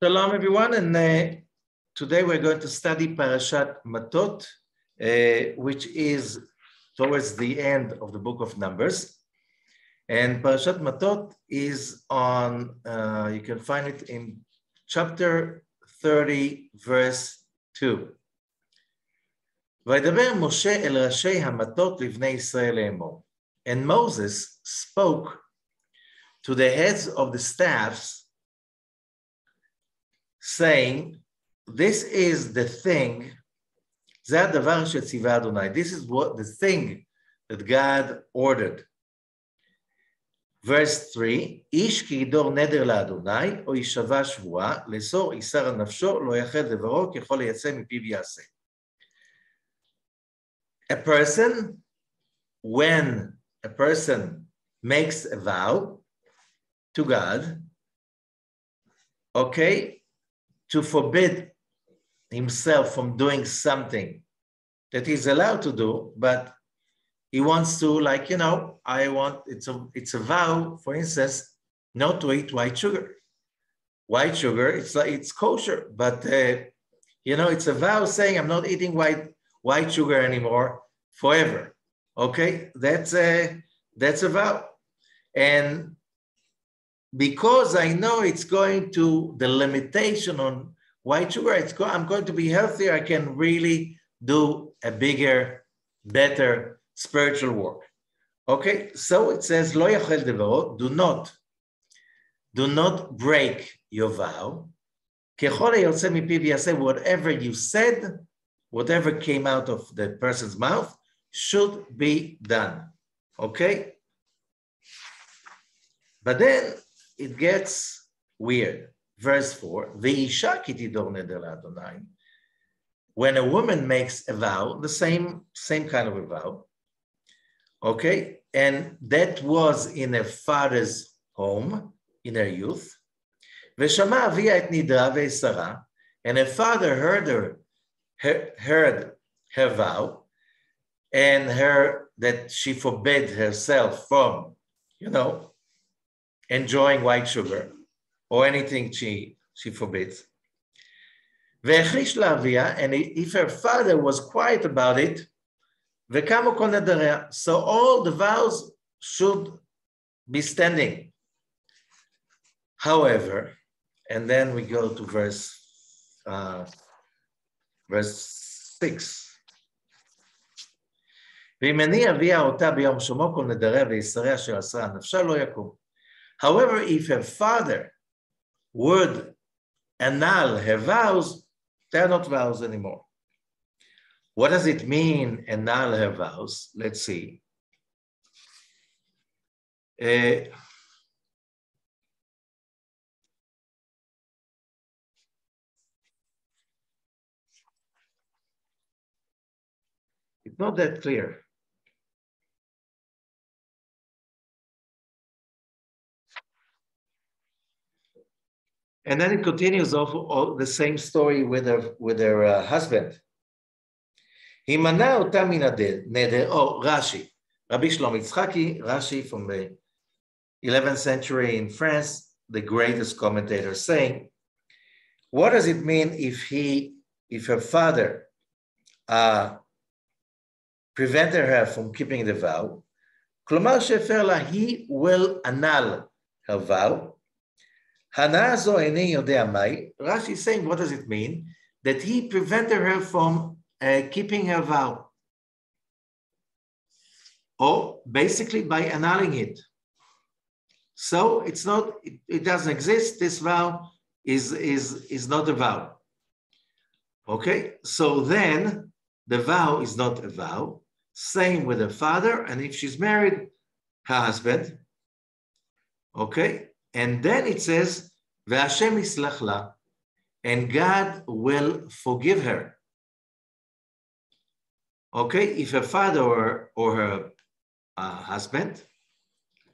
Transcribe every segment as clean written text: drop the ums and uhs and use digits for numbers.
Shalom, everyone, and today we're going to study Parashat Matot, which is towards the end of the book of Numbers. And Parashat Matot is on, you can find it in chapter 30, verse 2. וידבר משה אל ראשי המטות לבני ישראל לאמור. And Moses spoke to the heads of the staffs, saying, this is the thing, זה הדבר שציווה אדוני. This is what the thing that God ordered. Verse 3, איש כי ידור נדר לאדוני, או ישבע שבועה, לאסור איסר על נפשו, לא יחד דברו, ככל יצא מפיו יעשה. A person, when a person makes a vow to God, okay, to forbid himself from doing something that he's allowed to do, but he wants to, like, it's a vow, for instance, not to eat white sugar. White sugar, it's kosher, but it's a vow saying I'm not eating white sugar anymore forever. Okay, that's a vow. And because I know it's going to, the limitation on white sugar, I'm going to be healthier, I can really do a bigger, better spiritual work. Okay, so it says, Lo yachel devaro, do not break your vow. Kechol yotze mipiv yaseh, whatever you said, whatever came out of the person's mouth, should be done. Okay? But then it gets weird. Verse 4, Ve'isha ki tidor neder la'Adonai. When a woman makes a vow, the same kind of a vow, okay, and that was in her father's home, in her youth, Ve'shama avia et nidra ve'esara, and her father heard her vow, and that she forbade herself from, enjoying white sugar or anything she forbids. And if her father was quiet about it, so all the vows should be standing. However, and then we go to verse 6. However, if her father would annul her vows, they're not vows anymore. What does it mean, annul her vows? Let's see. It's not that clear. And then it continues all the same story with her husband. Himana ota min neder. Oh, Rashi. Rabbi Shlomo Yitzchaki, Rashi from the 11th century in France, the greatest commentator, saying, what does it mean if her father prevented her from keeping the vow? Klomar shefer la, he will annul her vow. Rashi is saying, what does it mean? That he prevented her from keeping her vow. Or basically by annulling it. So it doesn't exist. This vow is not a vow. Okay, so then the vow is not a vow. Same with her father, and if she's married, her husband. Okay. And then it says, Ve'Hashem yislach la, and God will forgive her. Okay, if her father or her husband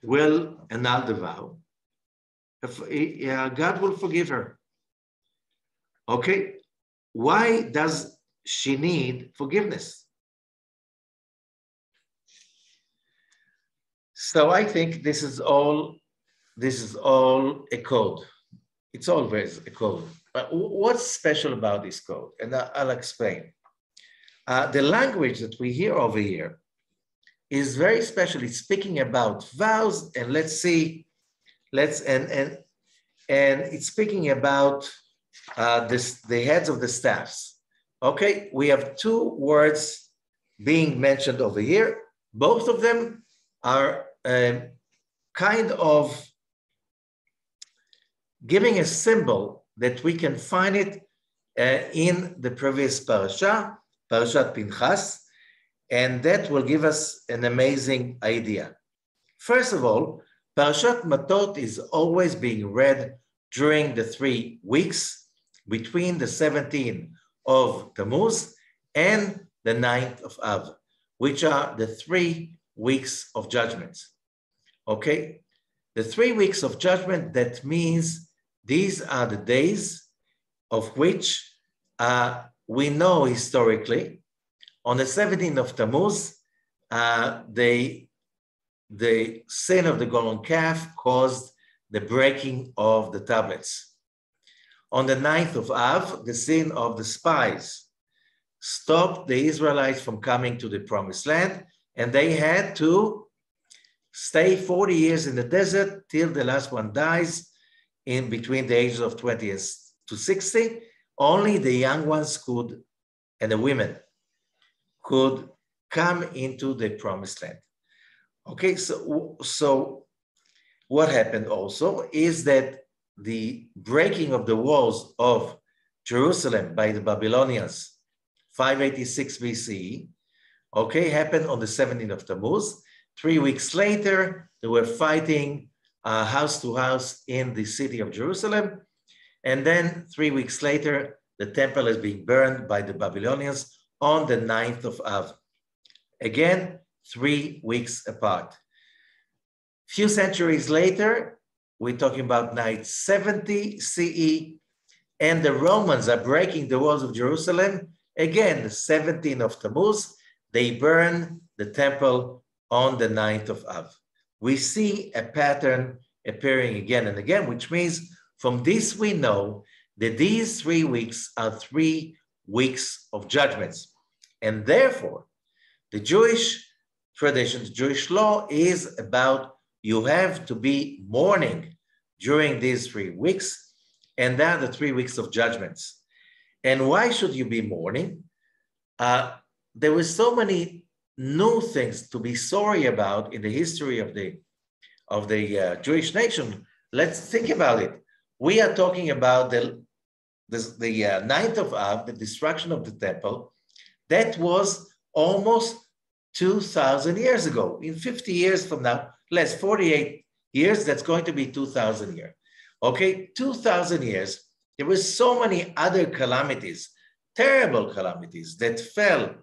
will annul the vow, God will forgive her. Okay, why does she need forgiveness? So I think this is all a code. It's always a code. But what's special about this code? And I'll explain. The language that we hear over here is very special. It's speaking about vows, and let's see, and it's speaking about the heads of the staffs. Okay, we have two words being mentioned over here. Both of them are kind of giving a symbol that we can find it in the previous parasha, Parashat Pinchas, and that will give us an amazing idea. First of all, Parashat Matot is always being read during the 3 weeks between the 17th of Tamuz and the 9th of Av, which are the 3 weeks of judgment. Okay? The 3 weeks of judgment, that means these are the days of which we know historically. On the 17th of Tammuz, the sin of the golden calf caused the breaking of the tablets. On the 9th of Av, the sin of the spies stopped the Israelites from coming to the promised land, and they had to stay 40 years in the desert till the last one dies in between the ages of 20 to 60. Only the young ones could, and the women could come into the promised land. Okay, so what happened also is that the breaking of the walls of Jerusalem by the Babylonians, 586 BCE, okay, happened on the 17th of Tammuz. 3 weeks later, they were fighting house to house in the city of Jerusalem. And then 3 weeks later, the temple is being burned by the Babylonians on the 9th of Av. Again, 3 weeks apart. Few centuries later, we're talking about 970 CE, and the Romans are breaking the walls of Jerusalem. Again, the 17th of Tammuz, they burn the temple on the 9th of Av. We see a pattern appearing again and again, which means from this we know that these 3 weeks are 3 weeks of judgments. And therefore, the Jewish tradition, the Jewish law is about you have to be mourning during these 3 weeks, and they are the 3 weeks of judgments. And why should you be mourning? There were so many new things to be sorry about in the history of the Jewish nation. Let's think about it. We are talking about the 9th of Av, the destruction of the temple. That was almost 2,000 years ago. In 50 years from now, less 48 years, that's going to be 2,000 years. Okay, 2,000 years. There were so many other calamities, terrible calamities that fell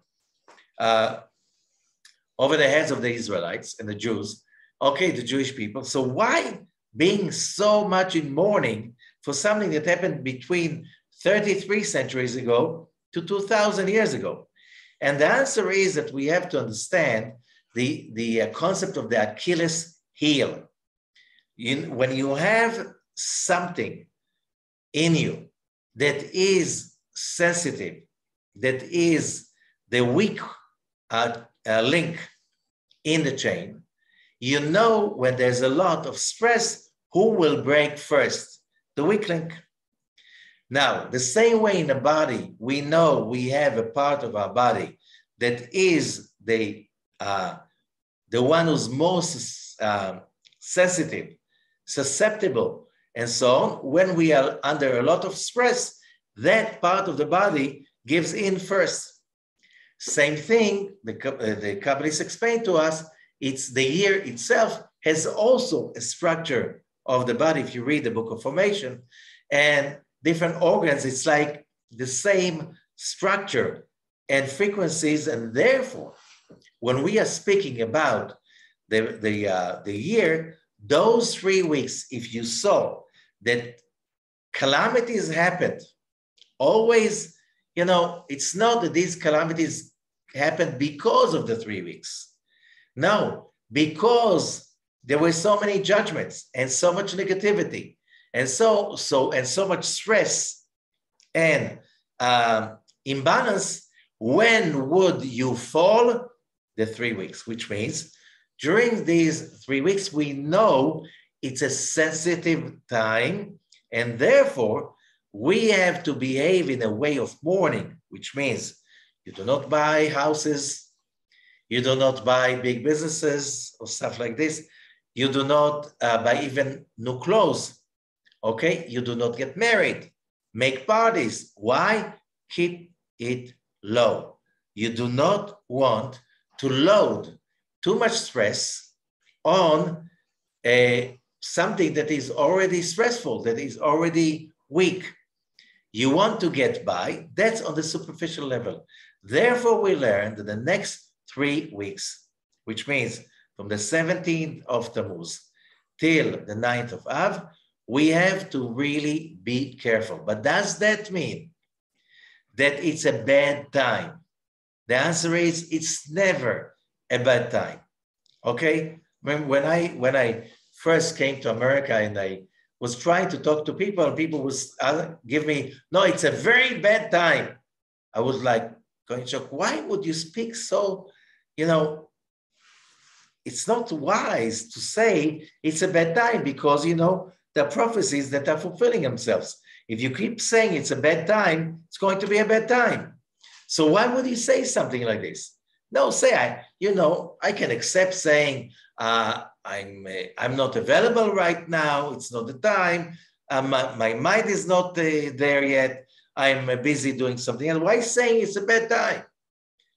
over the heads of the Israelites and the Jews, okay, the Jewish people. So why being so much in mourning for something that happened between 33 centuries ago to 2,000 years ago? And the answer is that we have to understand the concept of the Achilles heel. When you have something in you that is sensitive, that is the weak link in the chain, you know when there's a lot of stress, who will break first? The weak link. Now, the same way in the body, we know we have a part of our body that is the one who's most sensitive, susceptible, and so on. When we are under a lot of stress, that part of the body gives in first. Same thing, the Kabbalists explained to us, it's the year itself has also a structure of the body. If you read the Book of Formation and different organs, it's like the same structure and frequencies. And therefore, when we are speaking about the year, those 3 weeks, if you saw that calamities happened, always, it's not that these calamities happened because of the 3 weeks. No, because there were so many judgments and so much negativity And so much stress and imbalance. When would you fall? The 3 weeks, which means during these 3 weeks, we know it's a sensitive time, and therefore we have to behave in a way of mourning, which means you do not buy houses, you do not buy big businesses or stuff like this. You do not buy even new clothes, okay? You do not get married, make parties. Why? Keep it low. You do not want to load too much stress on something that is already stressful, that is already weak. You want to get by. That's on the superficial level. Therefore, we learned that the next 3 weeks, which means from the 17th of Tamuz till the 9th of Av, we have to really be careful. But does that mean that it's a bad time? The answer is it's never a bad time. Okay? When I first came to America and I was trying to talk to people, and people would give me, no, it's a very bad time. I was like going to shock. Why would you speak so, it's not wise to say it's a bad time, because, the prophecies that are fulfilling themselves. If you keep saying it's a bad time, it's going to be a bad time. So why would you say something like this? No, say, I can accept saying, I'm not available right now. It's not the time. My mind is not there yet. I'm busy doing something. And why saying it's a bad time?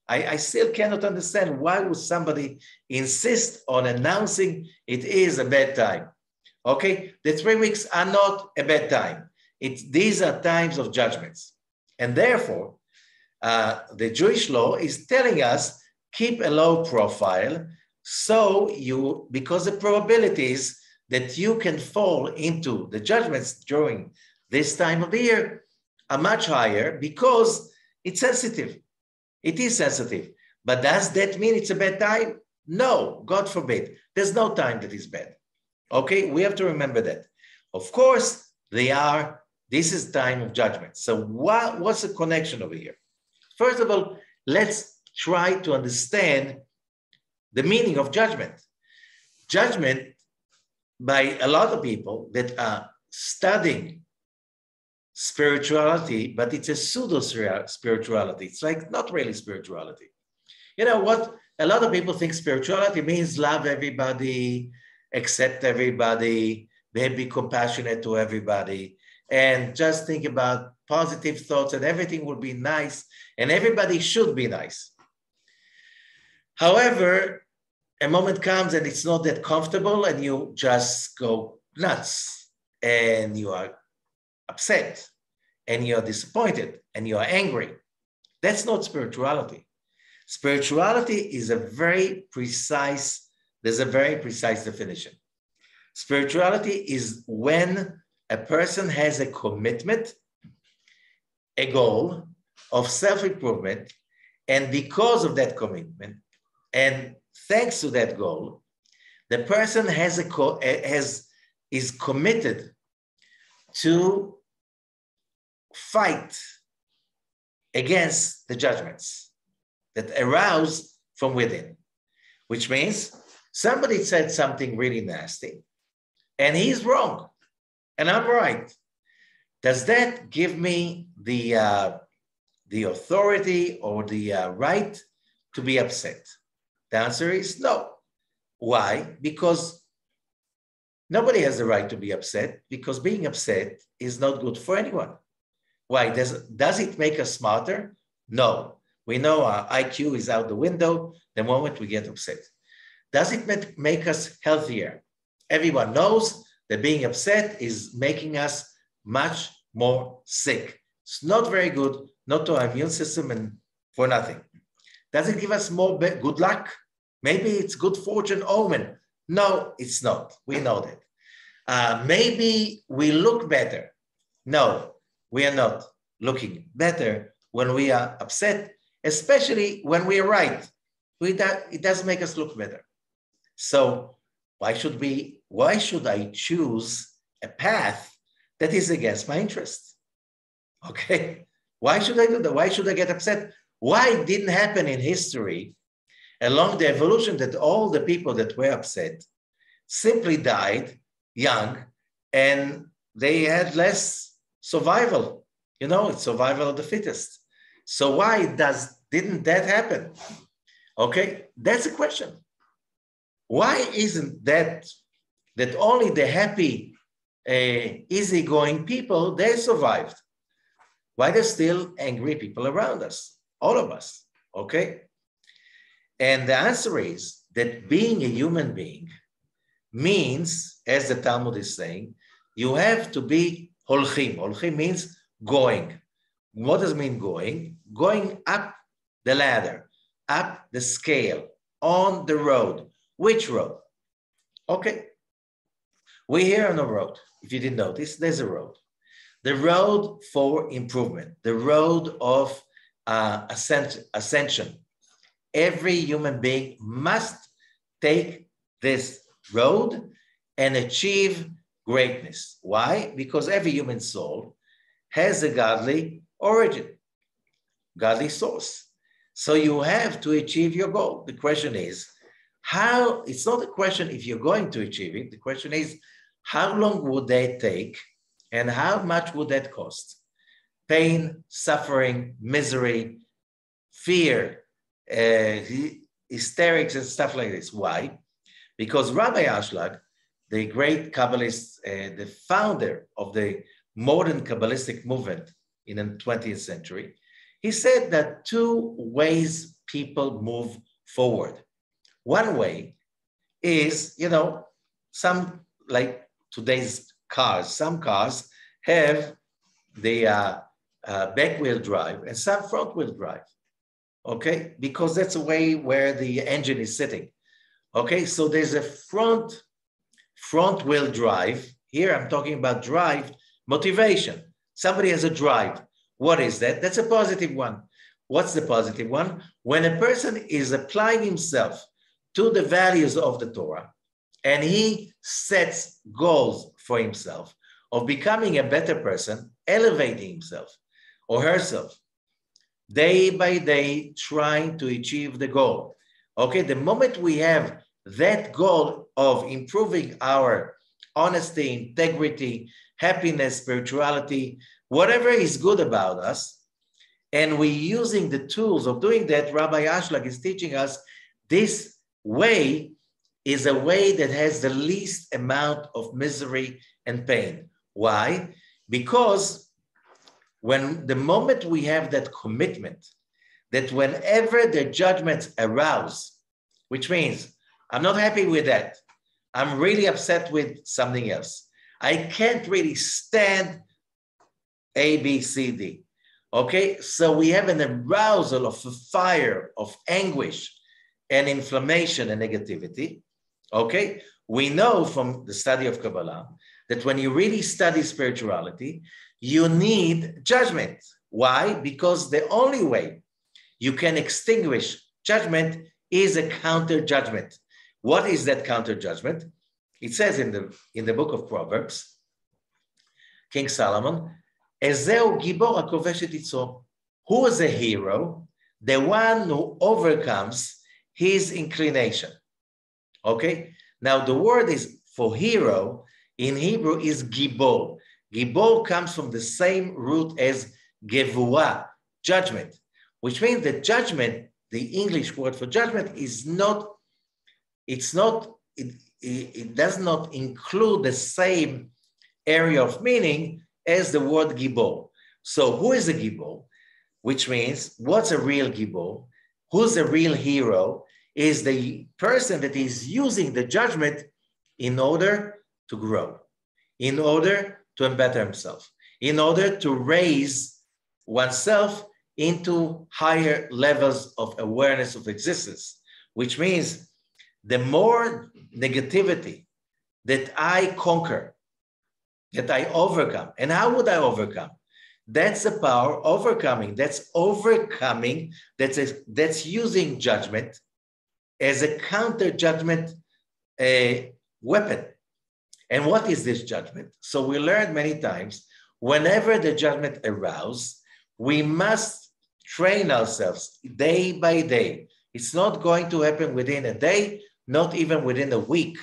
I still cannot understand why would somebody insist on announcing it is a bad time. Okay, the 3 weeks are not a bad time. These are times of judgments. And therefore, the Jewish law is telling us, keep a low profile, because the probabilities that you can fall into the judgments during this time of the year are much higher, because it's sensitive. It is sensitive. But does that mean it's a bad time? No, God forbid. There's no time that is bad. Okay, we have to remember that. Of course, this is time of judgment. So what's the connection over here? First of all, let's try to understand the meaning of judgment. Judgment, by a lot of people that are studying spirituality, but it's a pseudo-spirituality. It's like not really spirituality. You know what? A lot of people think spirituality means love everybody, accept everybody, be compassionate to everybody, and just think about positive thoughts and everything will be nice and everybody should be nice. However, a moment comes and it's not that comfortable and you just go nuts and you are upset and you're disappointed and you're angry. That's not spirituality. Spirituality is there's a very precise definition. Spirituality is when a person has a commitment, a goal of self-improvement, and because of that commitment, and thanks to that goal, the person is committed to fight against the judgments that arouse from within, which means somebody said something really nasty and he's wrong and I'm right. Does that give me the authority or the right to be upset? The answer is no. Why? Because nobody has the right to be upset, because being upset is not good for anyone. Why? Does it make us smarter? No. We know our IQ is out the window the moment we get upset. Does it make us healthier? Everyone knows that being upset is making us much more sick. It's not very good, not to our immune system and for nothing. Does it give us more good luck? Maybe it's good fortune omen. No, it's not. We know that. Maybe we look better. No, we are not looking better when we are upset, especially when we are right. It doesn't make us look better. So why should I choose a path that is against my interest. Okay? Why should I do that? Why should I get upset? Why it didn't happen in history along the evolution that all the people that were upset simply died young and they had less survival. You know, it's survival of the fittest. So why didn't that happen? Okay, that's a question. Why isn't that only the happy, easygoing people, they survived? Why there's still angry people around us, all of us, okay? And the answer is that being a human being means, as the Talmud is saying, you have to be holchim. Holchim means going. What does it mean going? Going up the ladder, up the scale, on the road. Which road? Okay. We're here on a road. If you didn't notice, there's a road. The road for improvement, the road of ascension. Every human being must take this road and achieve greatness. Why? Because every human soul has a godly origin, godly source. So you have to achieve your goal. The question is, how? It's not a question if you're going to achieve it. The question is, how long would that take and how much would that cost? Pain, suffering, misery, fear, hysterics and stuff like this. Why? Because Rabbi Ashlag, the great Kabbalist, the founder of the modern Kabbalistic movement in the 20th century, he said that two ways people move forward. One way is, you know, some like today's cars, some cars have the back wheel drive and some front wheel drive. Okay, because that's a way where the engine is sitting. Okay, so there's a front wheel drive. Here I'm talking about drive, motivation. Somebody has a drive. What is that? That's a positive one. What's the positive one? When a person is applying himself to the values of the Torah and he sets goals for himself of becoming a better person, elevating himself or herself, day by day, trying to achieve the goal. Okay, the moment we have that goal of improving our honesty, integrity, happiness, spirituality, whatever is good about us, and we're using the tools of doing that, Rabbi Ashlag is teaching us this way is a way that has the least amount of misery and pain. Why? Because when the moment we have that commitment, that whenever the judgments arouse, which means I'm not happy with that, I'm really upset with something else, I can't really stand A, B, C, D. Okay, so we have an arousal of a fire of anguish and inflammation and negativity. Okay, we know from the study of Kabbalah that when you really study spirituality, you need judgment. Why? Because the only way you can extinguish judgment is a counter judgment. What is that counter judgment? It says in the book of Proverbs, King Solomon, Ezeu gibor hakovesh et yitzro. Who is a hero? The one who overcomes his inclination. Okay? Now the word is for hero in Hebrew is gibor. Gibor comes from the same root as gevurah, judgment, which means that judgment, the English word for judgment, is not, it does not include the same area of meaning as the word gibor. So who is a gibor? Which means, what's a real gibor? Who's a real hero? Is the person that is using the judgment in order to grow, in order to better himself, in order to raise oneself into higher levels of awareness of existence, which means the more negativity that I conquer, that I overcome. And how would I overcome? That's the power of overcoming. That's overcoming, that's using judgment as a counter judgment weapon. And what is this judgment? So we learned many times, whenever the judgment arouses, we must train ourselves day by day. It's not going to happen within a day, not even within a week,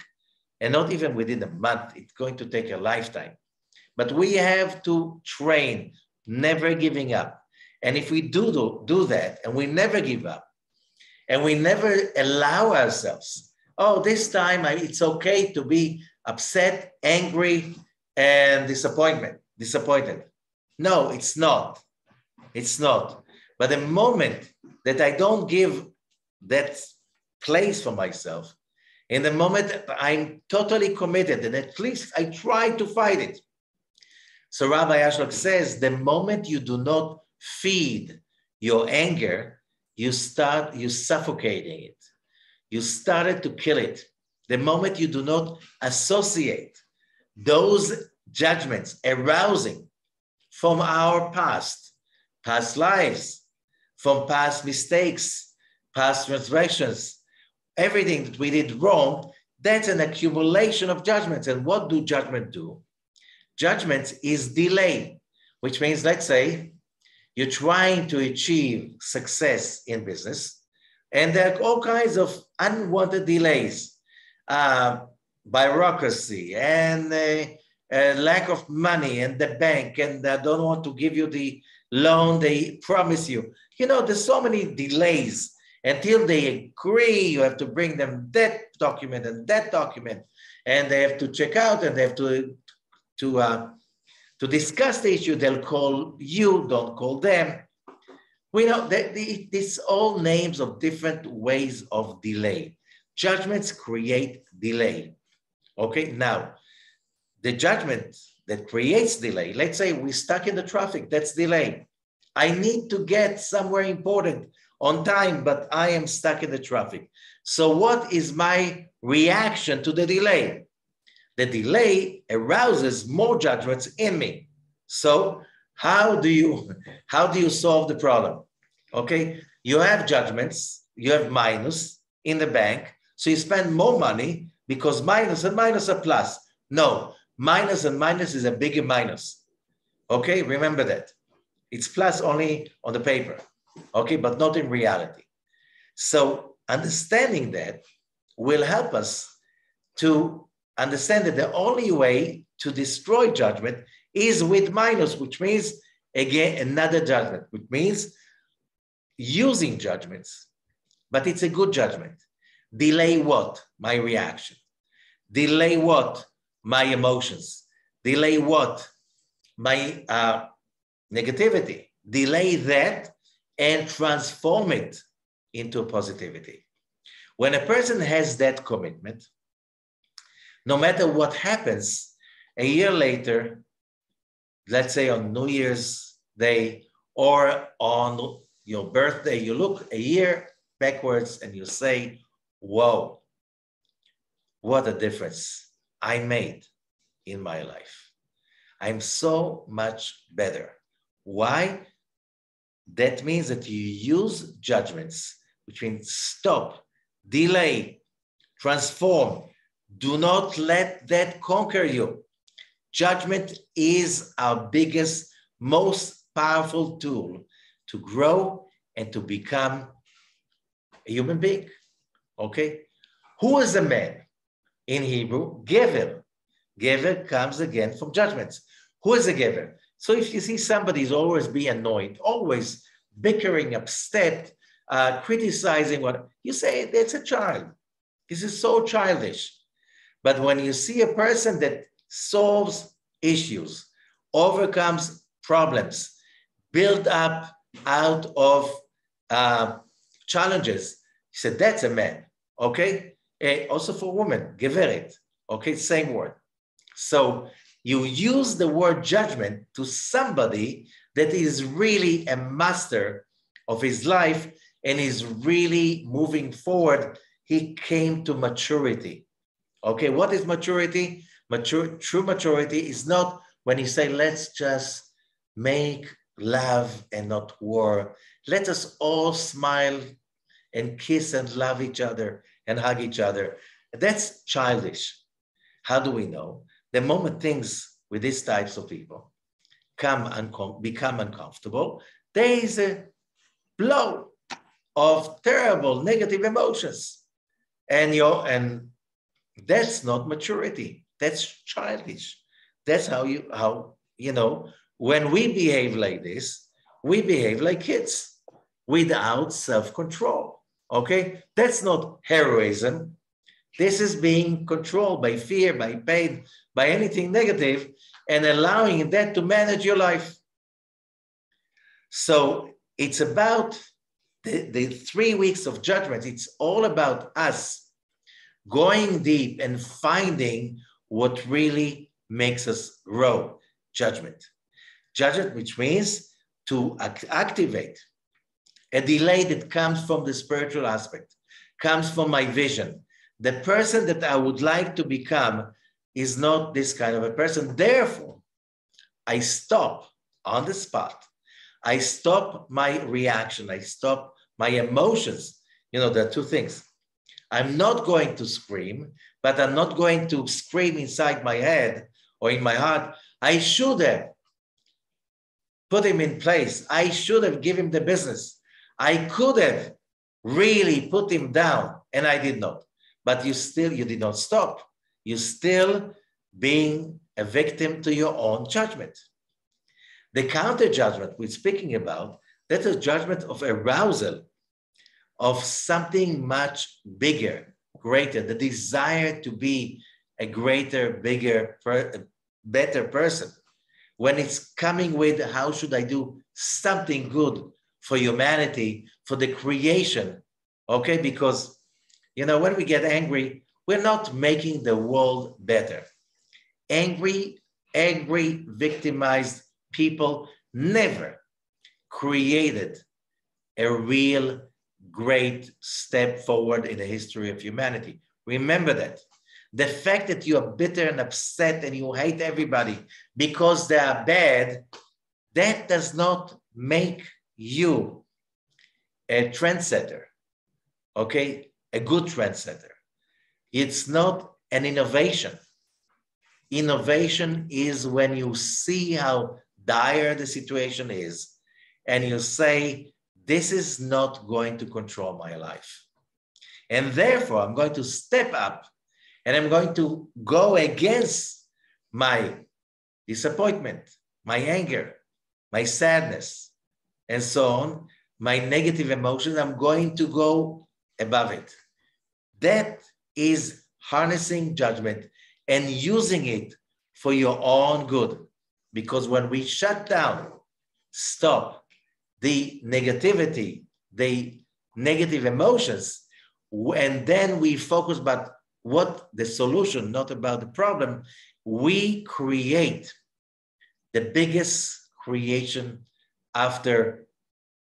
and not even within a month. It's going to take a lifetime. But we have to train, never giving up. And if we do that, and we never give up, and we never allow ourselves, oh, this time it's okay to be upset, angry, and disappointed. No, it's not. It's not. But the moment that I don't give that place for myself, in the moment that I'm totally committed, and at least I try to fight it. So Rabbi Ashlock says, the moment you do not feed your anger, you suffocating it. You started to kill it. The moment you do not associate those judgments arousing from our past lives, from past mistakes, past transgressions, everything that we did wrong, that's an accumulation of judgments. And what do judgment do? Judgment is delay, which means, let's say, you're trying to achieve success in business, and there are all kinds of unwanted delays, bureaucracy, and lack of money, and the bank, and they don't want to give you the loan they promise you. You know, there's so many delays. Until they agree, you have to bring them that document and that document, and they have to check out, and they have to discuss the issue. They'll call you, don't call them. We know that these all names of different ways of delay. Judgments create delay. Okay, now, the judgment that creates delay, let's say we're stuck in the traffic, that's delay. I need to get somewhere important on time, but I am stuck in the traffic. So what is my reaction to the delay? The delay arouses more judgments in me. So how do you solve the problem? Okay, you have judgments, you have minus in the bank, so you spend more money because minus and minus are plus. No, minus and minus is a bigger minus. Okay, remember that. It's plus only on the paper. Okay, but not in reality. So understanding that will help us to understand that the only way to destroy judgment is with minus, which means, again, another judgment, which means using judgments, but it's a good judgment. Delay what? My reaction. Delay what? My emotions. Delay what? My negativity. Delay that and transform it into positivity. When a person has that commitment, no matter what happens, a year later, let's say on New Year's Day or on your birthday, you look a year backwards and you say, whoa, what a difference I made in my life. I'm so much better. Why? That means that you use judgments, which means stop, delay, transform. Do not let that conquer you. Judgment is our biggest, most powerful tool to grow and to become a human being. Okay? Who is a man? In Hebrew, gever. Gever comes again from judgments. Who is a gever? So if you see somebody is always being annoyed, always bickering, upset, criticizing what, you say, that's a child. This is so childish. But when you see a person that solves issues, overcomes problems, build up out of challenges, he said, that's a man, okay? Also for women, geveret, okay, same word. So you use the word judgment to somebody that is really a master of his life and is really moving forward. He came to maturity. Okay, what is maturity? True maturity is not when you say, let's just make love and not war. Let us all smile and kiss and love each other and hug each other. That's childish. How do we know? The moment things with these types of people become uncomfortable, there is a blow of terrible negative emotions. And that's not maturity. That's childish. That's how when we behave like this, we behave like kids without self-control. Okay? That's not heroism. This is being controlled by fear, by pain, by anything negative, and allowing that to manage your life. So it's about the 3 weeks of judgment. It's all about us going deep and finding what really makes us grow. Judgment, which means to activate a delay that comes from the spiritual aspect, comes from my vision. The person that I would like to become is not this kind of a person. Therefore, I stop on the spot. I stop my reaction. I stop my emotions. There are two things. I'm not going to scream, but I'm not going to scream inside my head or in my heart. I should have put him in place. I should have given him the business. I could have really put him down, and I did not. But you did not stop. You're still being a victim to your own judgment. The counter judgment we're speaking about, that's a judgment of arousal, of something much bigger, greater, the desire to be a greater, bigger, better person. When it's coming with, how should I do something good for humanity, for the creation, okay? Because, when we get angry, we're not making the world better. Angry, victimized people never created a real great step forward in the history of humanity. Remember that. The fact that you are bitter and upset and you hate everybody because they are bad, that does not make you a trendsetter, okay? A good trendsetter. It's not an innovation. Innovation is when you see how dire the situation is and you say, this is not going to control my life. And therefore, I'm going to step up and I'm going to go against my disappointment, my anger, my sadness, and so on, my negative emotions. I'm going to go above it. That is harnessing judgment and using it for your own good. Because when we shut down, stop the negativity, the negative emotions, and then we focus about what the solution, not about the problem, we create the biggest creation after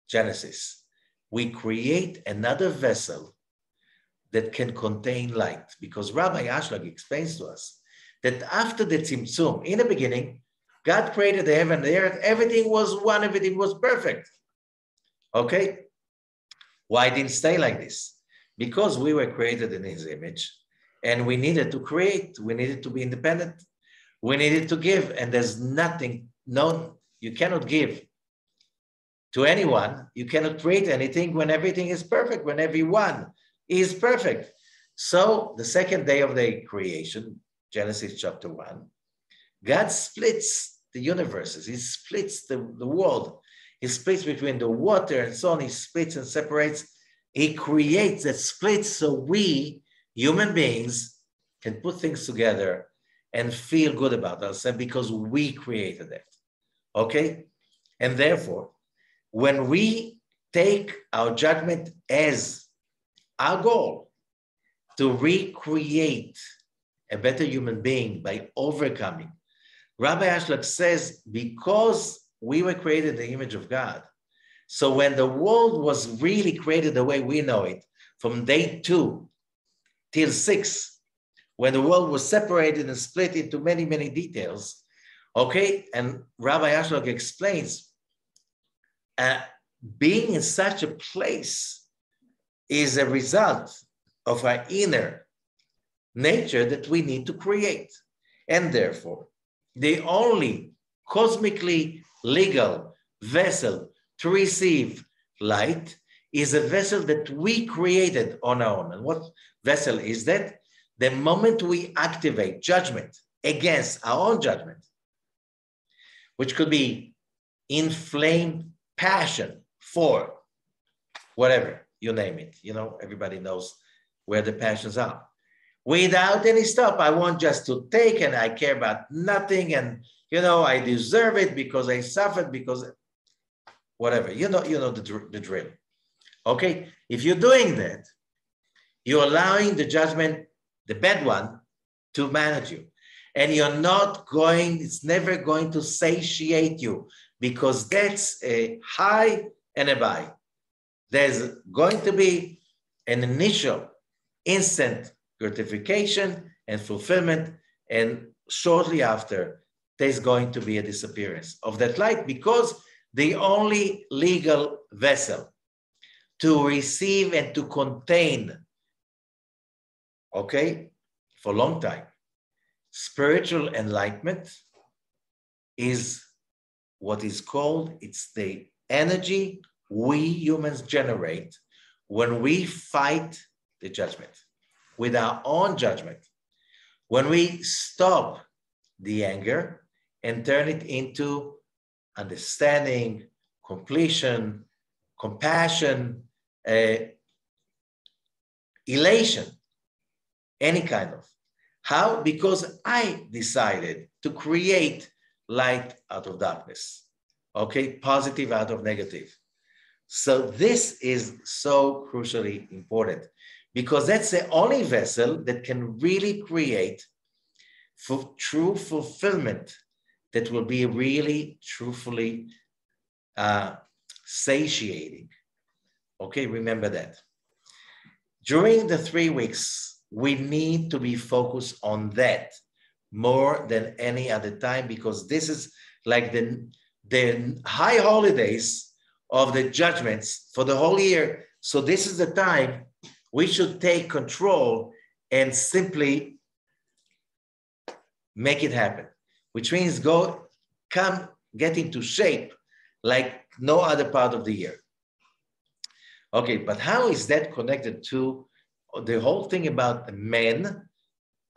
Genesis. We create another vessel that can contain light, because Rabbi Ashlag explains to us that after the Tzimtzum, in the beginning, God created the heaven and the earth, everything was one, everything was perfect. Okay? Why didn't it stay like this? Because we were created in his image and we needed to create, we needed to be independent, we needed to give, and there's nothing, you cannot give to anyone, you cannot create anything when everything is perfect, when everyone is perfect. So the second day of the creation, Genesis chapter 1, God splits the universes, he splits the world, he splits between the water and so on, he splits and separates, he creates that split so we, human beings, can put things together and feel good about ourselves because we created it, okay? And therefore, when we take our judgment as our goal to recreate a better human being by overcoming, Rabbi Ashlag says, because we were created in the image of God, so when the world was really created the way we know it, from day 2 till 6, when the world was separated and split into many, many details, okay? And Rabbi Ashlag explains, being in such a place is a result of our inner nature that we need to create. And therefore, the only cosmically legal vessel to receive light is a vessel that we created on our own. And what vessel is that? The moment we activate judgment against our own judgment, which could be inflamed passion for whatever, you name it. You know, everybody knows where the passions are. Without any stop, I want just to take, and I care about nothing, and you know, I deserve it because I suffered, because whatever. You know the drill. Okay? If you're doing that, you're allowing the judgment, the bad one, to manage you. And you're not going, it's never going to satiate you, because that's a high and a buy. There's going to be an initial instant gratification and fulfillment, and shortly after, there's going to be a disappearance of that light, because the only legal vessel to receive and to contain, okay, for a long time, spiritual enlightenment is what is called, it's the energy we humans generate when we fight the judgment with our own judgment. When we stop the anger and turn it into understanding, completion, compassion, elation, any kind of. How? Because I decided to create light out of darkness, okay? Positive out of negative. So this is so crucially important, because that's the only vessel that can really create for true fulfillment that will be really truthfully satiating. Okay, remember that. During the 3 weeks, we need to be focused on that more than any other time, because this is like the high holidays of the judgments for the whole year. So this is the time we should take control and simply make it happen, which means get into shape like no other part of the year. Okay, but how is that connected to the whole thing about a man,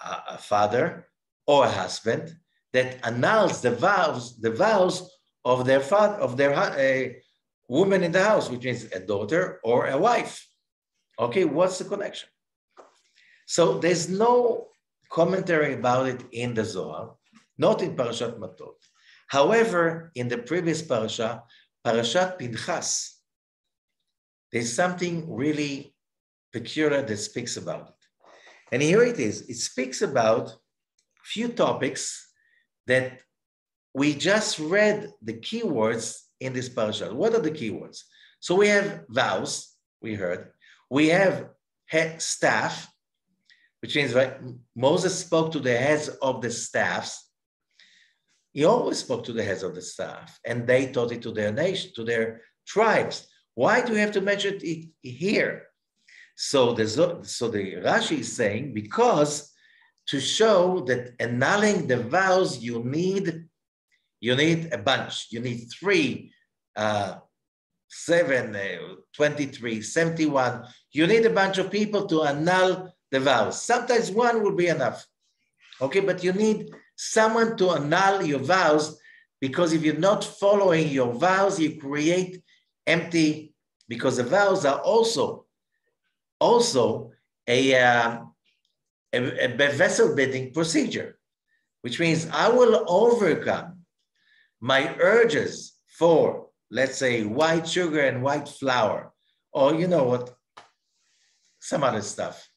a father or a husband that annuls the vows of their father, of their woman in the house, which means a daughter or a wife? Okay, what's the connection? So there's no commentary about it in the Zohar, not in Parashat Matot. However, in the previous parasha, Parashat Pinchas, there's something really peculiar that speaks about it. And here it is. It speaks about a few topics that we just read the keywords in this parasha. What are the keywords? So we have vows, we heard. We have staff, which means right, Moses spoke to the heads of the staffs. He always spoke to the heads of the staff, and they taught it to their nation, to their tribes. Why do you have to mention it here? So the Rashi is saying, because to show that annulling the vows, you need a bunch. You need 3, 7, 23, 71. You need a bunch of people to annul the vows. Sometimes one will be enough. Okay, but you need someone to annul your vows, because if you're not following your vows, you create empty, because the vows are also a vessel bidding procedure, which means I will overcome my urges for, let's say, white sugar and white flour, or you know what, some other stuff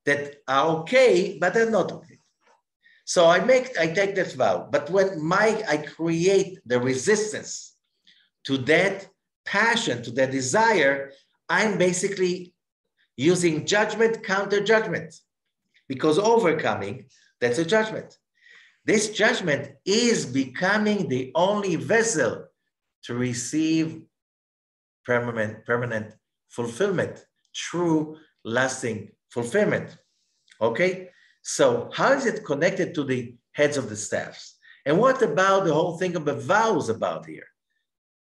that are okay, but they're not okay. So I take that vow, but when I create the resistance to that passion, to that desire, I'm basically using judgment, counter judgment, because overcoming, that's a judgment. This judgment is becoming the only vessel to receive permanent fulfillment, true, lasting fulfillment. Okay? So how is it connected to the heads of the staffs. And what about the whole thing about vows about here?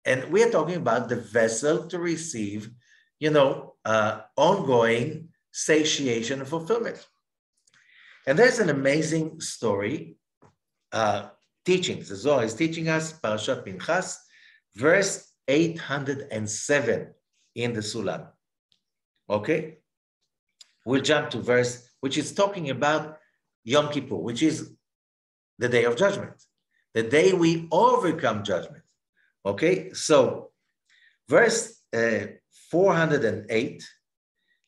And we're talking about the vessel to receive, ongoing satiation and fulfillment. And there's an amazing story, teachings. The Zohar is teaching us, Parashat Pinchas, verse 807 in the Sulam. Okay? We'll jump to verse, which is talking about Yom Kippur, which is the day of judgment, the day we overcome judgment. Okay? So, verse 408,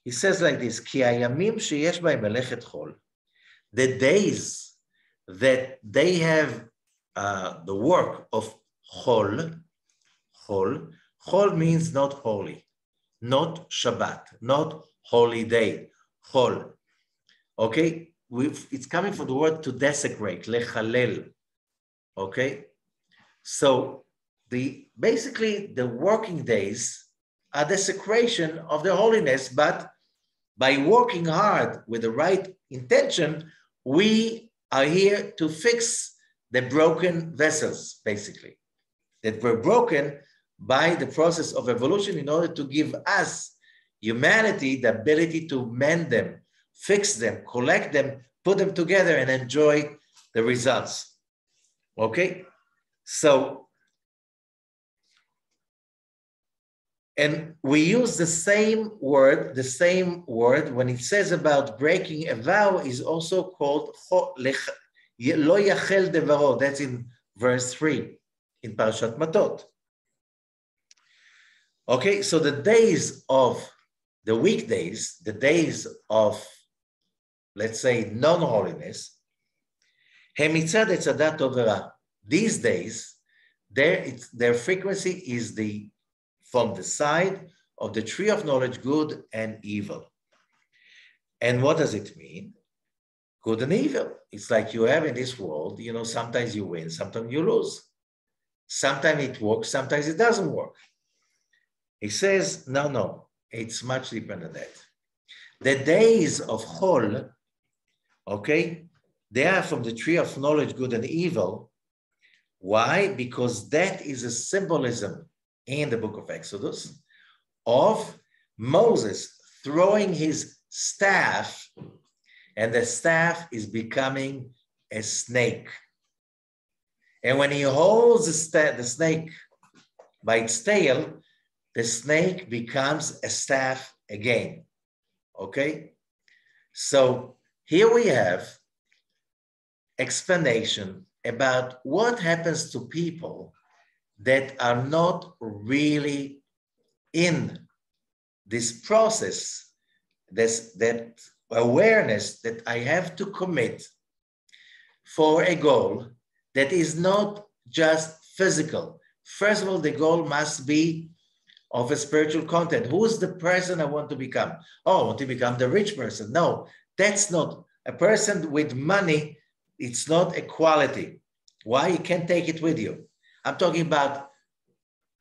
he says like this, Ki hayamim sheyesh b'hem melechet chol, the days that they have the work of chol means not holy, not Shabbat, not holy day, chol. Okay, it's coming from the word to desecrate, lechalel. Okay, so basically the working days are desecration of the holiness, but by working hard with the right intention, we are here to fix the broken vessels, basically, that were broken by the process of evolution in order to give us, humanity, the ability to mend them, fix them, collect them, put them together, and enjoy the results. Okay? So, and we use the same word when it says about breaking a vow is also called lo yachel devaro. That's in verse 3 in Parashat Matot. Okay, so the days of the weekdays, the days of, let's say, non-holiness, hemitzad etzadat tovera. These days, their frequency is from the side of the tree of knowledge, good and evil. And what does it mean? Good and evil. It's like you have in this world, sometimes you win, sometimes you lose. Sometimes it works, sometimes it doesn't work. He says, no, it's much deeper than that. The days of Chol, okay, they are from the tree of knowledge, good and evil. Why? Because that is a symbolism in the book of Exodus of Moses throwing his staff, and the staff is becoming a snake. And when he holds the snake by its tail, the snake becomes a staff again. Okay? So here we have explanation about what happens to people that are not really in this process, that awareness that I have to commit for a goal that is not just physical. First of all, the goal must be of a spiritual content. Who is the person I want to become? Oh, I want to become the rich person. No, that's not. A person with money, it's not a quality. Why? You can't take it with you. I'm talking about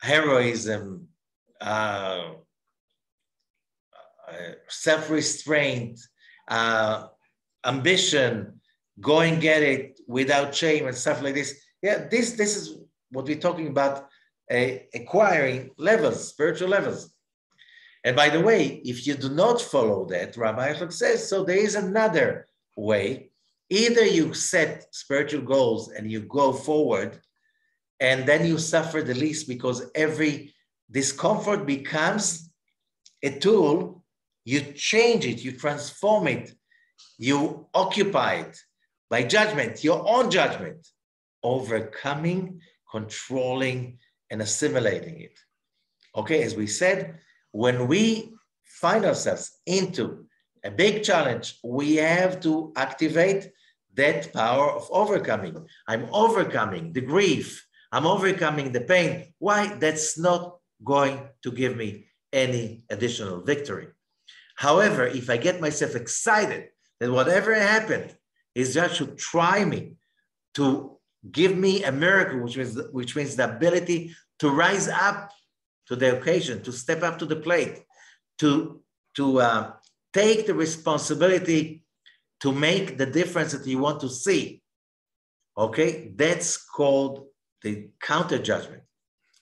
heroism, self-restraint, ambition, go and get it without shame and stuff like this. Yeah, this is what we're talking about, acquiring levels, spiritual levels. And by the way, if you do not follow that, Rabbi says, so there is another way. Either you set spiritual goals and you go forward, and then you suffer the least because every discomfort becomes a tool. You change it, you transform it, you occupy it by judgment, your own judgment, overcoming, controlling, and assimilating it. Okay, as we said, when we find ourselves into a big challenge, we have to activate that power of overcoming. I'm overcoming the grief. I'm overcoming the pain. Why? That's not going to give me any additional victory. However, if I get myself excited that whatever happened is just to try me, to give me a miracle, which means the ability to rise up to the occasion, to step up to the plate, to take the responsibility to make the difference that you want to see. Okay, that's called the counter judgment.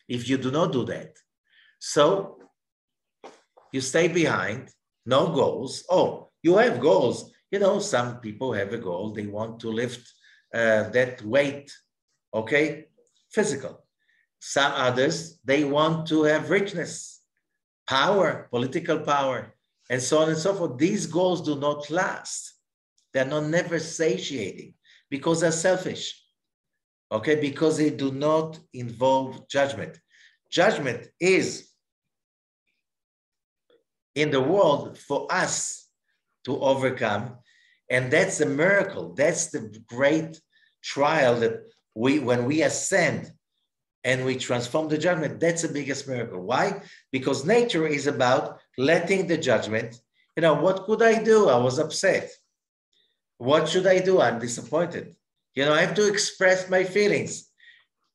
If you do not do that, so you stay behind, no goals. Oh, you have goals. You know, some people have a goal. They want to lift that weight, okay, physical. Some others, they want to have richness, power, political power, and so on and so forth. These goals do not last. They're not never satiating because they're selfish, okay, because they do not involve judgment. Judgment is in the world for us to overcome, and that's a miracle. That's the great trial that when we ascend and we transform the judgment, that's the biggest miracle. Why? Because nature is about letting the judgment, you know, what could I do? I was upset. What should I do? I'm disappointed. You know, I have to express my feelings.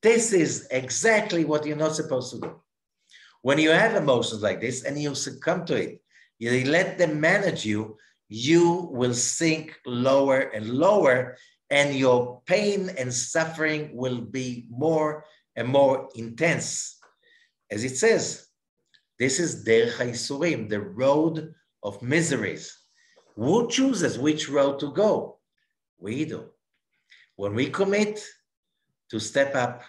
This is exactly what you're not supposed to do. When you have emotions like this and you succumb to it, you let them manage you, you will sink lower and lower, and your pain and suffering will be more and more intense. As it says, this is Derech HaYisurim, the road of miseries. Who chooses which road to go? We do. When we commit to step up,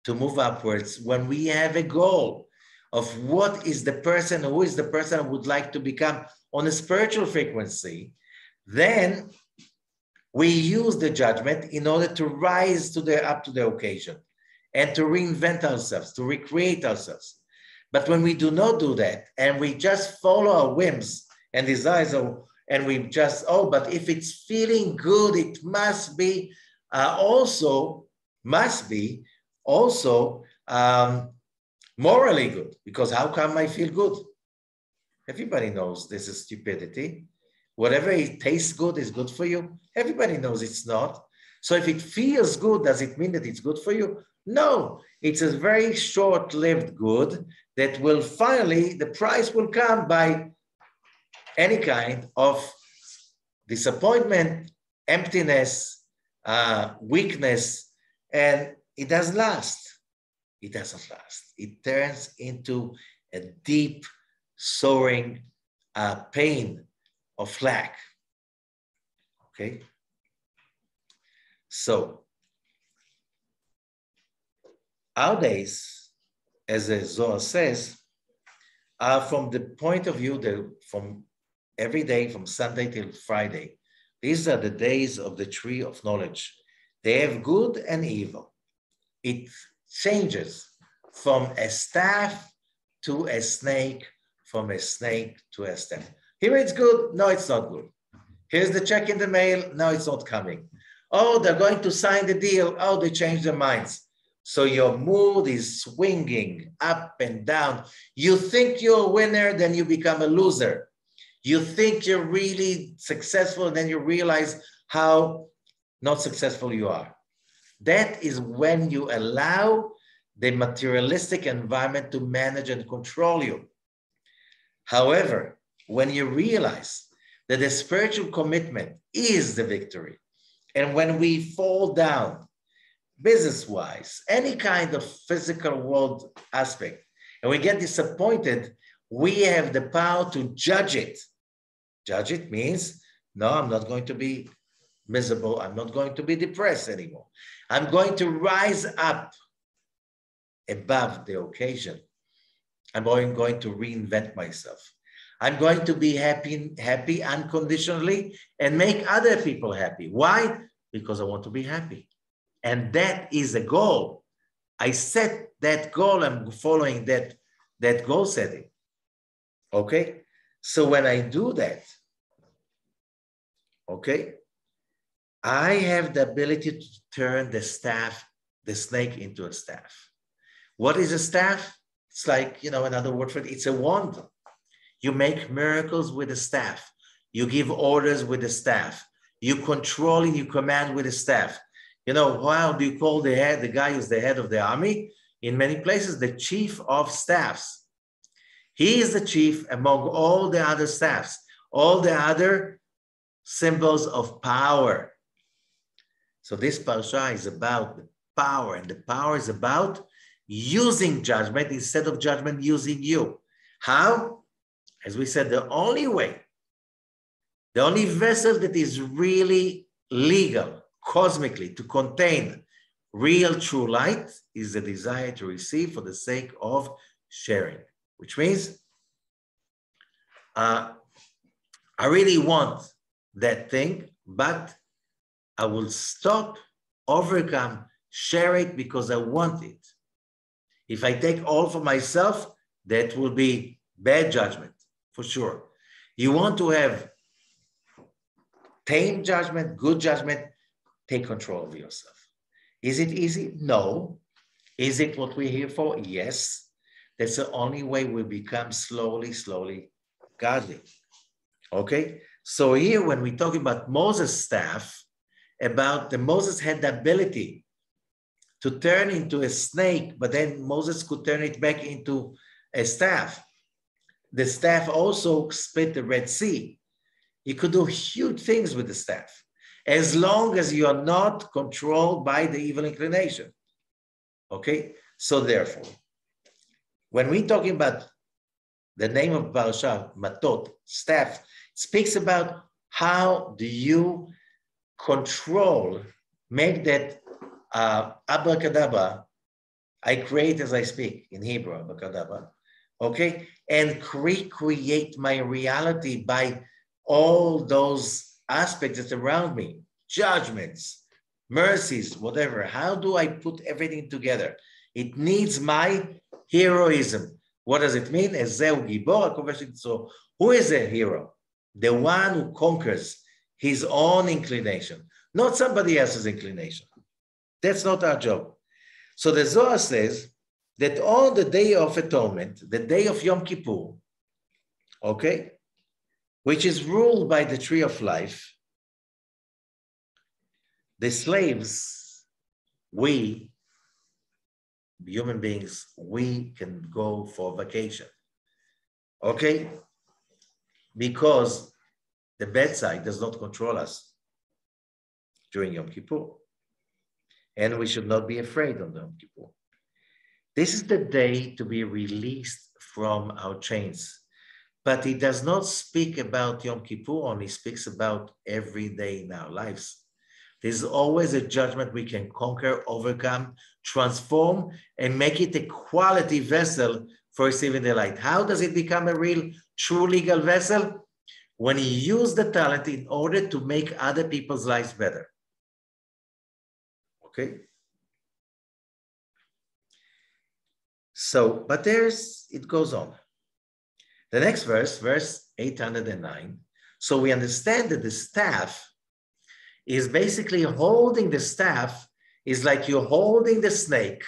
to move upwards, when we have a goal of what is the person, who is the person who would like to become on a spiritual frequency, then we use the judgment in order to rise up to the occasion and to reinvent ourselves, to recreate ourselves. But when we do not do that and we just follow our whims and desires, and we just, but if it's feeling good, it must be also morally good, because how come I feel good? Everybody knows this is stupidity. Whatever it tastes good is good for you. Everybody knows it's not. So if it feels good, does it mean that it's good for you? No, it's a very short-lived good that will finally, the price will come by any kind of disappointment, emptiness, weakness, and it doesn't last. It doesn't last. It turns into a deep, soaring pain of lack. Okay? So, our days, as the Zohar says, are from the point of view that from every day, from Sunday till Friday, these are the days of the tree of knowledge. They have good and evil. It changes from a staff to a snake, from a snake to a staff. Here it's good, no, it's not good. Here's the check in the mail, no, it's not coming. Oh, they're going to sign the deal, oh, they changed their minds. So your mood is swinging up and down. You think you're a winner, then you become a loser. You think you're really successful, and then you realize how not successful you are. That is when you allow the materialistic environment to manage and control you. However, when you realize that the spiritual commitment is the victory, and when we fall down, business-wise, any kind of physical world aspect, and we get disappointed, we have the power to judge it. Judge it means, no, I'm not going to be miserable. I'm not going to be depressed anymore. I'm going to rise up above the occasion. I'm going to reinvent myself. I'm going to be happy unconditionally and make other people happy. Why? Because I want to be happy. And that is a goal. I set that goal. I'm following that goal setting. Okay? So when I do that, okay, I have the ability to turn the snake into a staff. What is a staff? It's like, another word for it, it's a wand. You make miracles with a staff. You give orders with a staff. You control and you command with a staff. How do you call the guy who's the head of the army? In many places, the chief of staffs. He is the chief among all the other staffs, all the other symbols of power. So this parsha is about the power, and the power is about using judgment instead of judgment using you. How? As we said, the only way, the only vessel that is really legal, cosmically, to contain real true light is the desire to receive for the sake of sharing, which means I really want that thing, but I will stop, overcome, share it because I want it. If I take all for myself, that will be bad judgment, for sure. You want to have tame judgment, good judgment, take control of yourself. Is it easy? No. Is it what we're here for? Yes. That's the only way we become slowly godly. Okay? So here, when we talk about Moses' staff, Moses had the ability to turn into a snake, but then Moses could turn it back into a staff. The staff also split the Red Sea. You could do huge things with the staff, as long as you are not controlled by the evil inclination. Okay? So therefore, when we're talking about the name of Parasha, Matot, staff, it speaks about how do you control, make that abracadabra, I create as I speak in Hebrew, abracadabra, okay? And recreate my reality by all those aspects that's around me, judgments, mercies, whatever. How do I put everything together? It needs my heroism. What does it mean? So who is a hero? The one who conquers his own inclination, not somebody else's inclination. That's not our job. So the Zohar says that on the Day of Atonement, the day of Yom Kippur, okay, which is ruled by the Tree of Life, the slaves, we, human beings, we can go for vacation, okay? Because the bad side does not control us during Yom Kippur. And we should not be afraid on Yom Kippur. This is the day to be released from our chains. But he does not speak about Yom Kippur only, he speaks about every day in our lives. There's always a judgment we can conquer, overcome, transform, and make it a quality vessel for receiving the light. How does it become a real, true legal vessel? When you use the talent in order to make other people's lives better. Okay? So, but it goes on. The next verse 809. So we understand that the staff is basically holding the staff, is like you're holding the snake,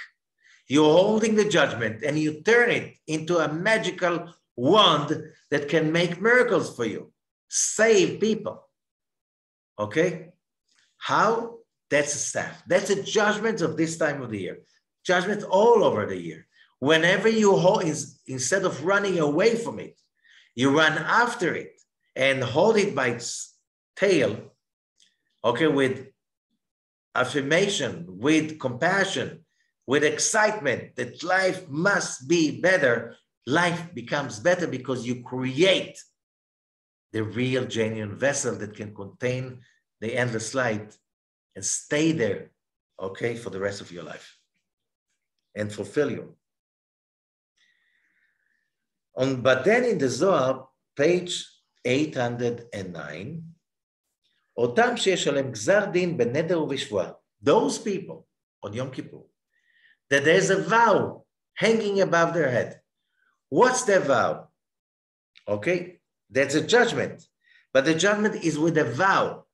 you're holding the judgment, and you turn it into a magical wand that can make miracles for you, save people. Okay? How? That's a staff. That's a judgment of this time of the year. Judgment all over the year. Whenever you hold, instead of running away from it, you run after it and hold it by its tail, okay, with affirmation, with compassion, with excitement that life must be better. Life becomes better because you create the real, genuine vessel that can contain the endless light and stay there, okay, for the rest of your life and fulfill you. But then in the Zohar, page 809, אותם שיש עליהם גזר דין בנדר ובשבועה, those people on Yom Kippur, that there's a vow hanging above their head. What's the vow? Okay, that's a judgment, but the judgment is with a vow.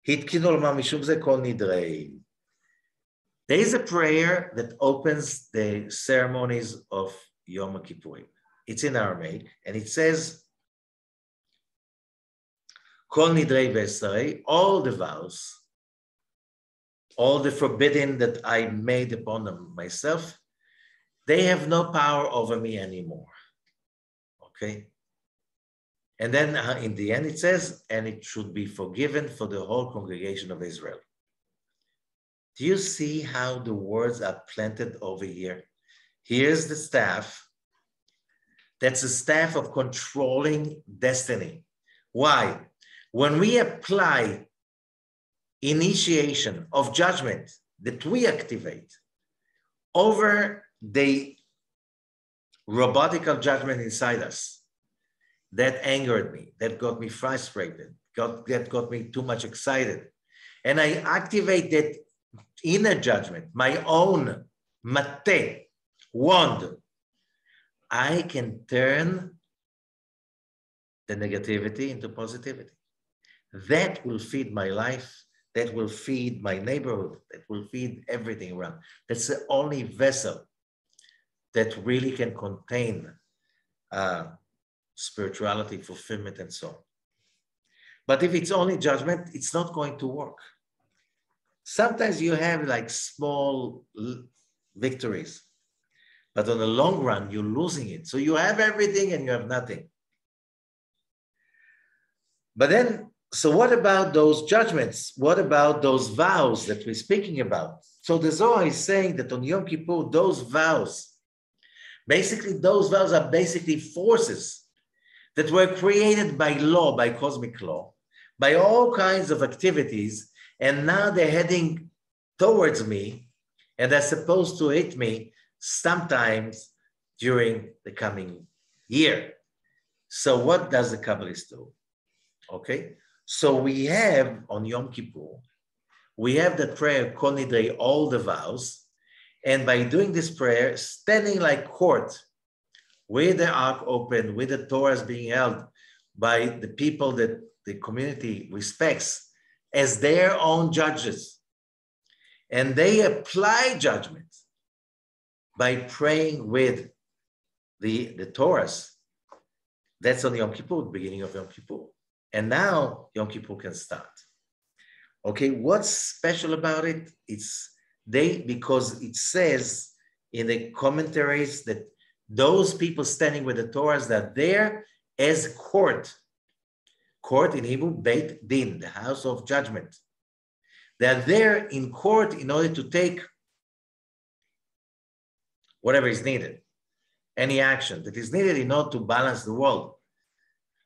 התקינו לומר משום זה כל נדרי. There is a prayer that opens the ceremonies of Yom Kippur. It's in Aramaic, and it says, Kol nidrei v'esarei, all the vows, all the forbidden that I made upon them myself, they have no power over me anymore. Okay? And then in the end it says, and it should be forgiven for the whole congregation of Israel. Do you see how the words are planted over here? Here's the staff. That's a staff of controlling destiny. Why? When we apply initiation of judgment that we activate over the robotical judgment inside us, that angered me, that got me frustrated, that got me too much excited. And I activate that inner judgment, my own Matot, wand. I can turn the negativity into positivity. That will feed my life. That will feed my neighborhood. That will feed everything around. That's the only vessel that really can contain spirituality, fulfillment, and so on. But if it's only judgment, it's not going to work. Sometimes you have like small victories, but on the long run, you're losing it. So you have everything and you have nothing. But then, so what about those judgments? What about those vows that we're speaking about? So the Zohar is saying that on Yom Kippur, those vows are basically forces that were created by law, by cosmic law, by all kinds of activities, and now they're heading towards me, and they're supposed to hit me sometimes during the coming year. So what does the Kabbalist do? Okay, so we have on Yom Kippur, we have the prayer, Kol Nidrei, all the vows, and by doing this prayer, standing like court, with the ark open, with the Torahs being held by the people that the community respects as their own judges. And they apply judgment by praying with the Torahs. That's on Yom Kippur, beginning of Yom Kippur. And now Yom Kippur can start. Okay, what's special about it? Because it says in the commentaries that those people standing with the Torahs, they're there as court. Court in Hebrew, Beit Din, the house of judgment. They're there in court in order to take whatever is needed, any action that is needed in order to balance the world.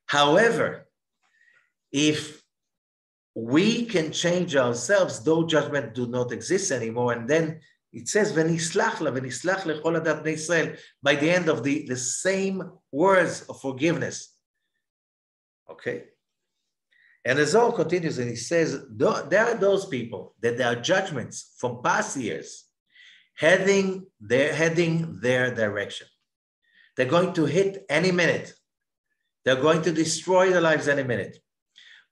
However, if we can change ourselves, though judgment do not exist anymore, and then it says, "V'nislach la, v'nislach lechol adat bnei Yisrael," by the end of the same words of forgiveness. Okay? And the Zohar continues and he says, there are those people that there are judgments from past years heading their direction. They're going to hit any minute. They're going to destroy their lives any minute.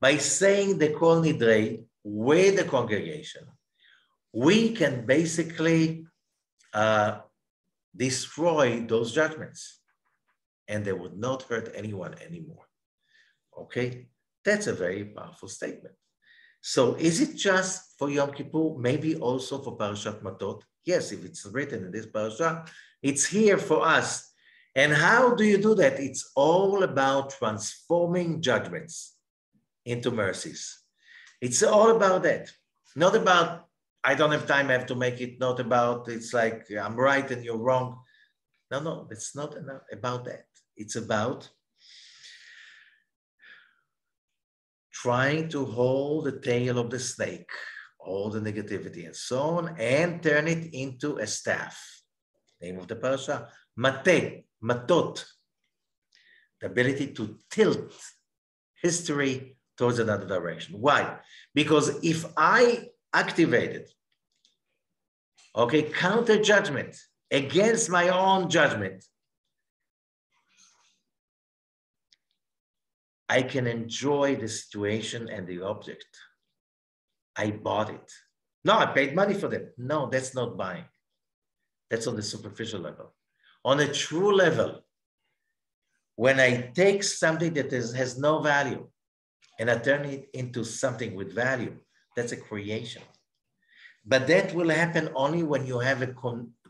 By saying the Kol Nidrei with the congregation, we can basically destroy those judgments and they would not hurt anyone anymore. Okay? That's a very powerful statement. So is it just for Yom Kippur? Maybe also for Parashat Matot? Yes, if it's written in this parasha, it's here for us. And how do you do that? It's all about transforming judgments into mercies. It's all about that. Not about, I don't have time, I have to make it. Not about, it's like, I'm right and you're wrong. No, it's not about that. It's about trying to hold the tail of the snake, all the negativity and so on, and turn it into a staff. Name of the parasha, Matot, the ability to tilt history towards another direction. Why? Because if I activated, counter judgment against my own judgment, I can enjoy the situation and the object. I bought it. No, I paid money for them. No, that's not buying. That's on the superficial level. On a true level, when I take something that has no value and I turn it into something with value, that's a creation. But that will happen only when you have a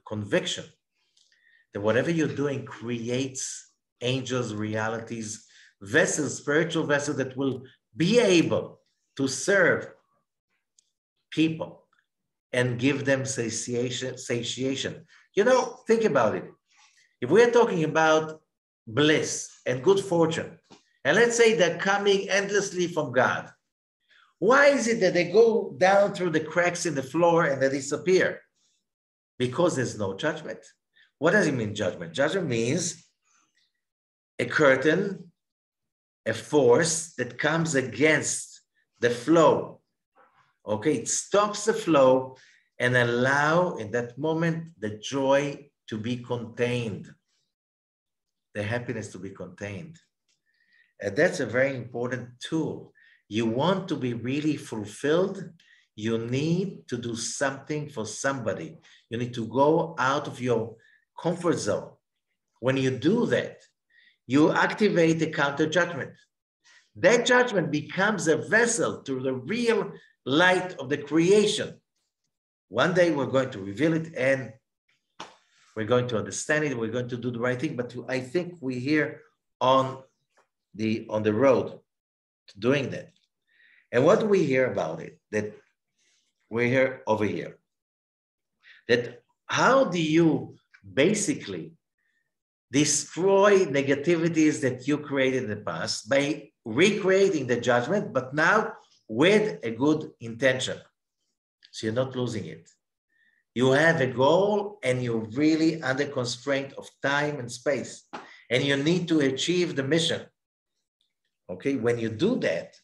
conviction that whatever you're doing creates angels, realities, vessel, spiritual vessel that will be able to serve people and give them satiation. You know, think about it. If we're talking about bliss and good fortune, and let's say they're coming endlessly from God, why is it that they go down through the cracks in the floor and they disappear? Because there's no judgment. What does it mean, judgment? Judgment means a curtain, a force that comes against the flow. Okay, it stops the flow and allow in that moment the joy to be contained, the happiness to be contained. And that's a very important tool. You want to be really fulfilled, you need to do something for somebody. You need to go out of your comfort zone. When you do that, you activate the counter judgment. That judgment becomes a vessel to the real light of the creation. One day we're going to reveal it and we're going to understand it. We're going to do the right thing. But I think we're here on the road to doing that. And what do we hear about it? That we're here over here. That how do you basically destroy negativities that you created in the past by recreating the judgment, but now with a good intention. So you're not losing it. You have a goal and you're really under constraint of time and space, and you need to achieve the mission. Okay, when you do that,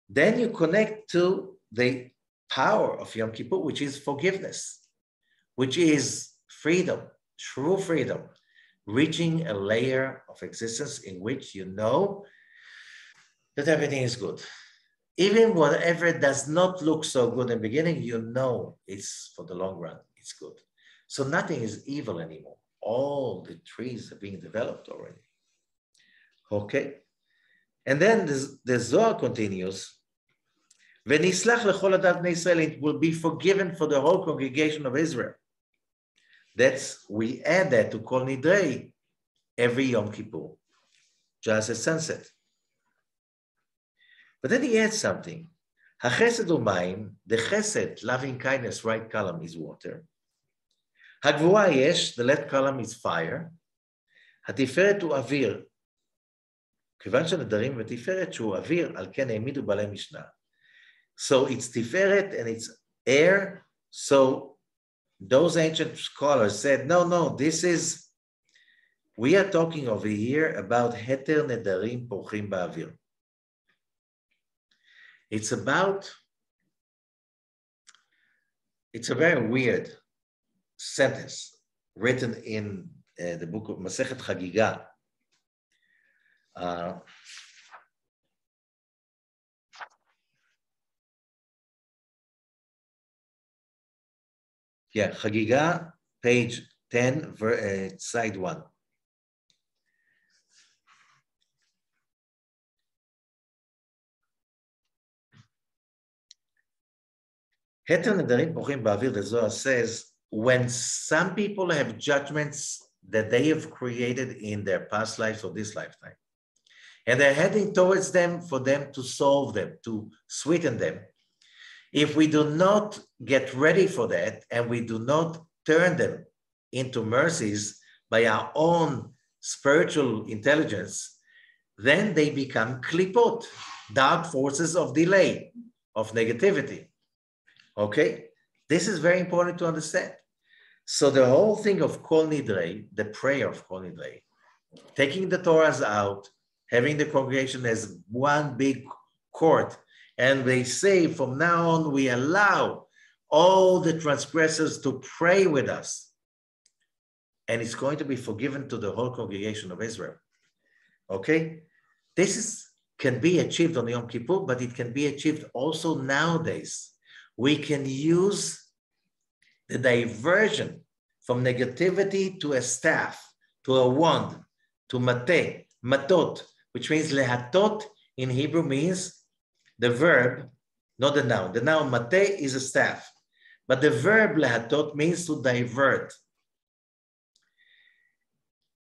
then you connect to the power of Yom Kippur, which is forgiveness, which is freedom, true freedom, reaching a layer of existence in which you know that everything is good. Even whatever does not look so good in the beginning, you know it's for the long run, it's good. So nothing is evil anymore. All the trees are being developed already. Okay. And then the Zohar continues, V'nislach lechol adat bnei Israel, it will be forgiven for the whole congregation of Israel. We add that to Kol Nidrei every Yom Kippur, just at sunset. But then he adds something. HaChesed u'mayim, the Chesed, loving kindness, right column is water. HaGvura yesh, the left column is fire. HaTiferet הוא אוויר. כיוון שנדרים ותפארת שהוא אוויר, על כן העמידו בעלי משנה. So it's Tiferet and it's air. So those ancient scholars said, no, we are talking over here about heter nedarim porchim ba'avir. It's a very weird sentence written in the book of Masechet Chagiga. Chagiga, page 10, side 1. Heter nedarim porchim ba'avir, the Zohar says, when some people have judgments that they have created in their past lives or this lifetime, and they're heading towards them for them to solve them, to sweeten them, if we do not get ready for that and we do not turn them into mercies by our own spiritual intelligence, then they become klipot, dark forces of delay, of negativity. Okay? This is very important to understand. So the whole thing of Kol Nidrei, the prayer of Kol Nidrei, taking the Torahs out, having the congregation as one big court, and they say from now on we allow all the transgressors to pray with us, and it's going to be forgiven to the whole congregation of Israel. Okay? This can be achieved on Yom Kippur, but it can be achieved also nowadays. We can use the diversion from negativity to a staff, to a wand, to matot, which means lehatot in Hebrew means the verb, not the noun. The noun mateh is a staff, but the verb lehatot means to divert.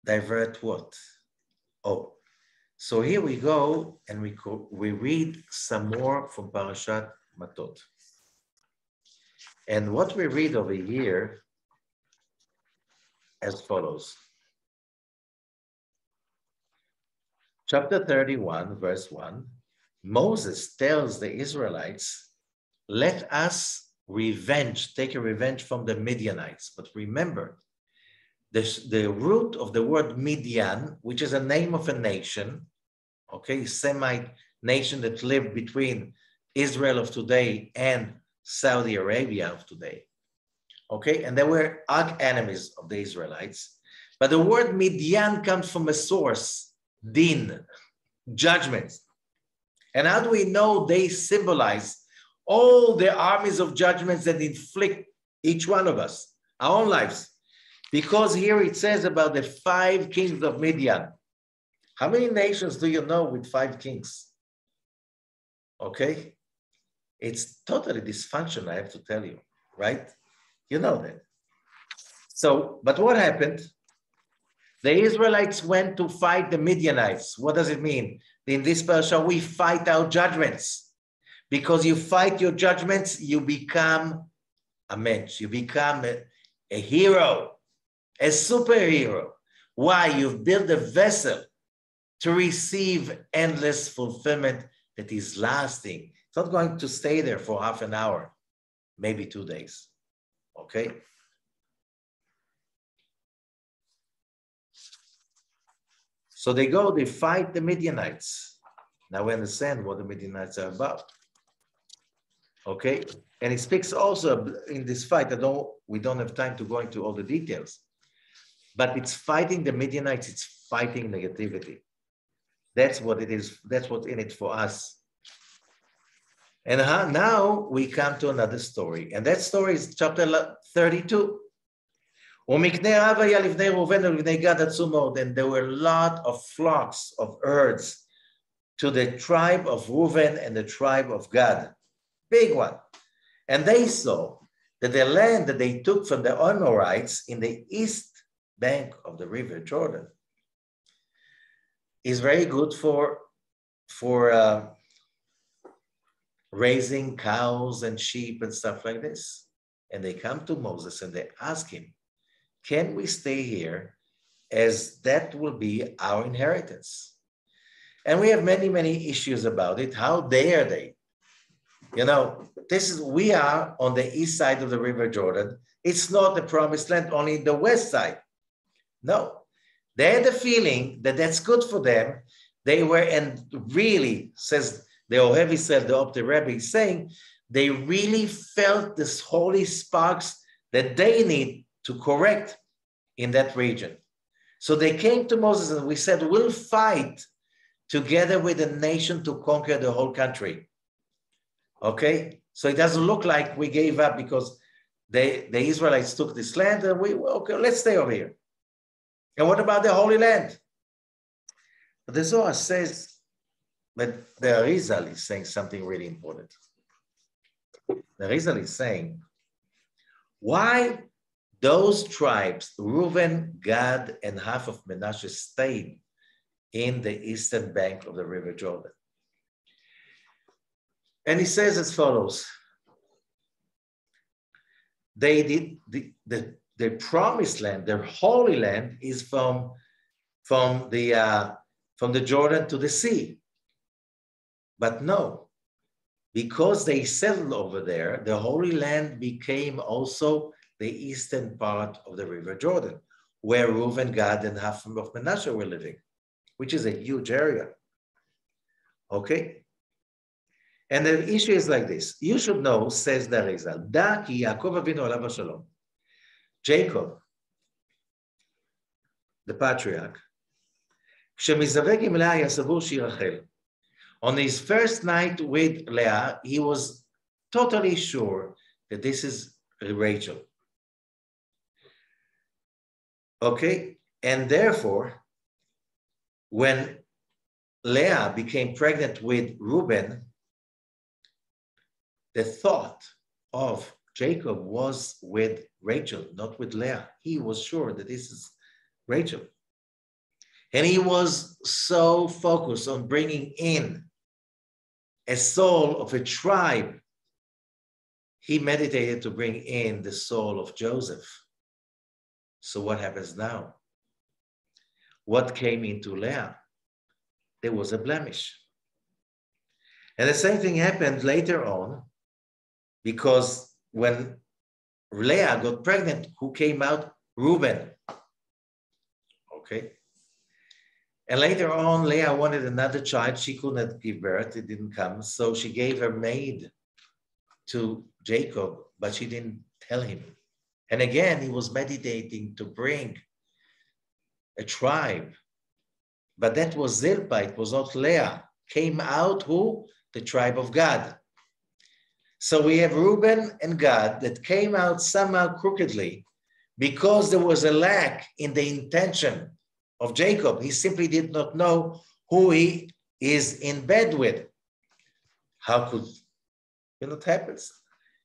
Divert what? Oh, So here we go, and we read some more from Parashat Matot. And what we read over here as follows. Chapter 31, verse 1, Moses tells the Israelites, let us take a revenge from the Midianites. But remember, the root of the word Midian, which is a name of a nation, okay, Semite nation that lived between Israel of today and Saudi Arabia of today, okay, and they were arch enemies of the Israelites. But the word Midian comes from a source, din, judgments. And how do we know they symbolize all the armies of judgments that inflict each one of us, our own lives? Because here it says about the 5 kings of Midian. How many nations do you know with 5 kings? Okay? It's totally dysfunctional, I have to tell you, right? You know that. So, but what happened? The Israelites went to fight the Midianites. What does it mean? In this parasha, we fight our judgments. Because you fight your judgments, you become a mensch. You become a hero, a superhero. Why? You've built a vessel to receive endless fulfillment that is lasting. It's not going to stay there for half an hour, maybe 2 days. Okay? So they go, they fight the Midianites. Now we understand what the Midianites are about. Okay? And it speaks also in this fight, we don't have time to go into all the details, but it's fighting the Midianites, it's fighting negativity. That's what it is. That's what's in it for us. And now we come to another story. And that story is chapter 32. And there were a lot of flocks of herds to the tribe of Reuven and the tribe of Gad. Big one. And they saw that the land that they took from the Amorites in the east bank of the river Jordan is very good for raising cows and sheep and stuff like this. And they come to Moses and they ask him, can we stay here as that will be our inheritance? And we have many, many issues about it. How dare they? You know, we are on the east side of the river Jordan. It's not the promised land, only the west side. No, they had the feeling that that's good for them. They were, and really, says the Ohev Yisrael, the Opti Rabbi, saying, they really felt this holy sparks that they need to correct in that region. So they came to Moses and we said, we'll fight together with the nation to conquer the whole country. Okay? So it doesn't look like we gave up because the Israelites took this land and okay, let's stay over here. And what about the Holy Land? But the Zohar says that the Arizal is saying something really important. The Arizal is saying, why those tribes, Reuven, Gad, and half of Menashe, stayed in the eastern bank of the river Jordan? And he says as follows. They did the promised land, their holy land, is from the Jordan to the sea. But no, because they settled over there, the Holy Land became also the eastern part of the River Jordan, where Reuven, Gad, and half of Manasseh were living, which is a huge area. Okay? And the issue is like this. You should know, says the Arizal, Da ki Yaakov Avinu alav hashalom, Jacob, the patriarch, כשמזווק עם לאה היה סבור שהיא רחל. On his first night with Leah, he was totally sure that this is Rachel. Okay? And therefore, when Leah became pregnant with Reuben, the thought of Jacob was with Rachel, not with Leah. He was sure that this is Rachel. And he was so focused on bringing in a soul of a tribe. He meditated to bring in the soul of Joseph. So what happens now? What came into Leah? There was a blemish. And the same thing happened later on, because when Leah got pregnant, who came out? Reuben. Okay. And later on, Leah wanted another child. She could not give birth. It didn't come. So she gave her maid to Jacob, but she didn't tell him. And again, he was meditating to bring a tribe. But that was Zilpah. It was not Leah. Came out who? The tribe of Gad. So we have Reuben and Gad that came out somehow crookedly because there was a lack in the intention of Jacob. He simply did not know who he is in bed with. How could it happen?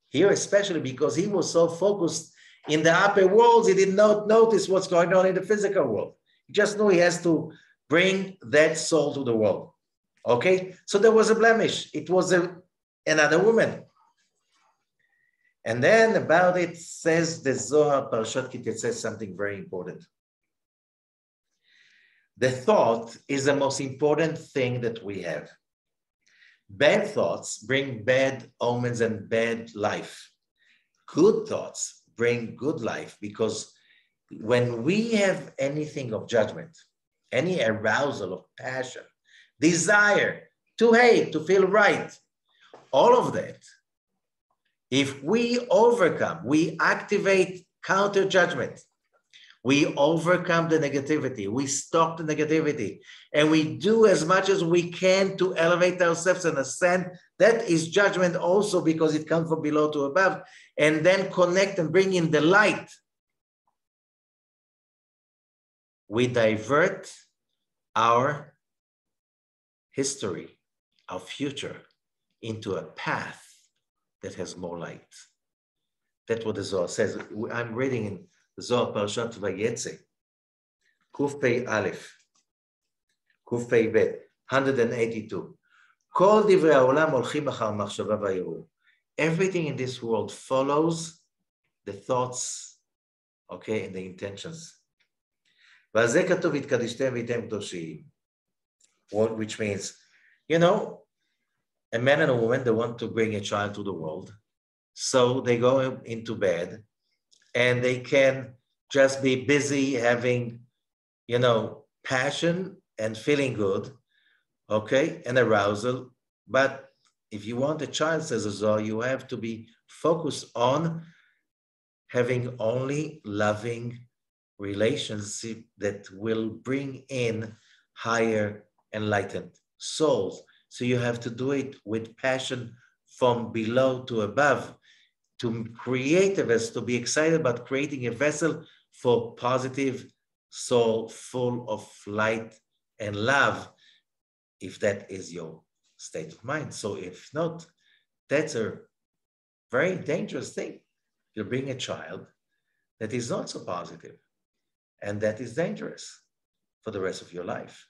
Here, especially because he was so focused in the upper worlds, he did not notice what's going on in the physical world. He just knew he has to bring that soul to the world. Okay? So there was a blemish. It was another woman. And then about it says the Zohar, Parashat Kittet says something very important. The thought is the most important thing that we have. Bad thoughts bring bad omens and bad life. Good thoughts bring good life, because when we have anything of judgment, any arousal of passion, desire to hate, to feel right, all of that, if we overcome, we activate counter judgment, we overcome the negativity, we stop the negativity, and we do as much as we can to elevate ourselves and ascend. That is judgment also, because it comes from below to above, and then connect and bring in the light. We divert our history, our future, into a path that has more light. That's what the Zohar says. I'm reading in the Zohar Parashat Vayetze, Kuf Pei Aleph, Kuf Pei Bet, 182. Kol divrei haolam holchim achar machshava vayirur. Everything in this world follows the thoughts, okay, and the intentions. V'al zeh katuv v'tkadishtem v'yitem kedoshim. Which means, a man and a woman, they want to bring a child to the world. So they go into bed and they can just be busy having, passion and feeling good, okay, and arousal. But if you want a child, says the Zohar, you have to be focused on having only loving relationship that will bring in higher enlightened souls. So you have to do it with passion from below to above, to create a vessel, to be excited about creating a vessel for positive soul full of light and love, if that is your state of mind. So if not, that's a very dangerous thing. You bring a child that is not so positive, and that is dangerous for the rest of your life.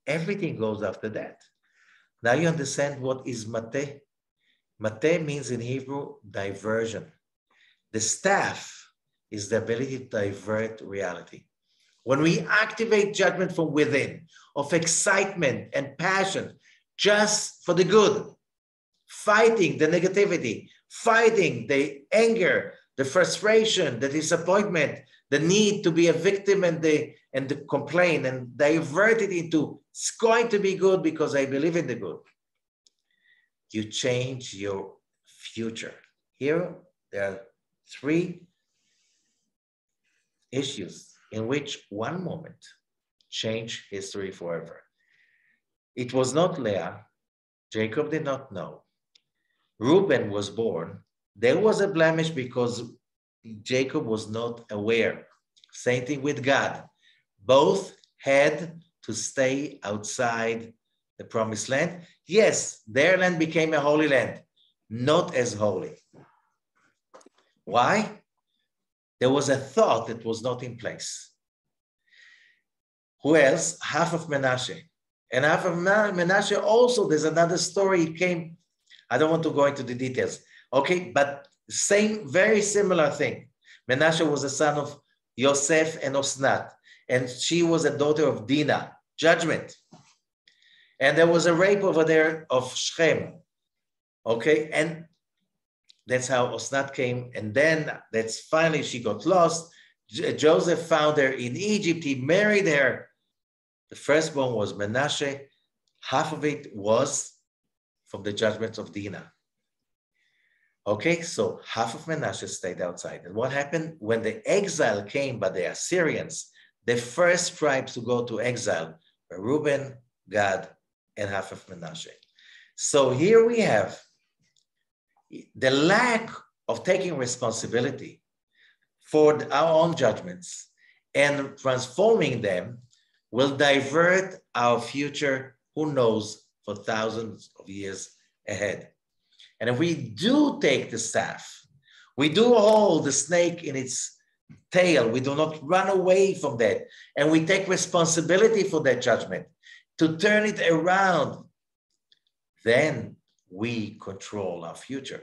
Everything goes after that. Now you understand what is Mateh. Mateh means in Hebrew, diversion. The staff is the ability to divert reality. When we activate judgment from within, of excitement and passion, just for the good, fighting the negativity, fighting the anger, the frustration, the disappointment, the need to be a victim and the complain, and divert it into, it's going to be good because I believe in the good. You change your future. Here, there are 3 issues in which one moment changed history forever. It was not Leah. Jacob did not know. Reuben was born. There was a blemish because Jacob was not aware. Same thing with God. Both had to stay outside the promised land. Yes, their land became a holy land, not as holy. Why? There was a thought that was not in place. Who else? Half of Menashe. And half of Menashe also, there's another story. It came, I don't want to go into the details. Okay, but same, very similar thing. Menashe was the son of Yosef and Osnat, and she was a daughter of Dinah, judgment. And there was a rape over there of Shechem. Okay, and that's how Osnat came. And then that's finally she got lost. Joseph found her in Egypt. He married her. The firstborn was Menashe. Half of it was from the judgments of Dinah. Okay, so half of Menashe stayed outside. And what happened when the exile came by the Assyrians? The first tribes to go to exile were Reuben, Gad, and half of Menashe. So here we have the lack of taking responsibility for our own judgments and transforming them will divert our future, who knows, for thousands of years ahead. And if we do take the staff, we do hold the snake in its tail, we do not run away from that, and we take responsibility for that judgment to turn it around, then we control our future.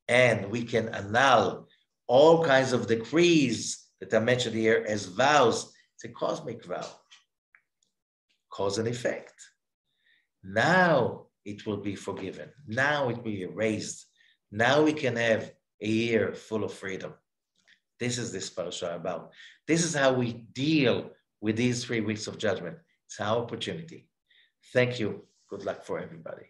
And we can annul all kinds of decrees that are mentioned here as vows. It's a cosmic vow, cause and effect. Now it will be forgiven. Now it will be erased. Now we can have a year full of freedom. This is this parasha about. This is how we deal with these 3 weeks of judgment. It's our opportunity. Thank you. Good luck for everybody.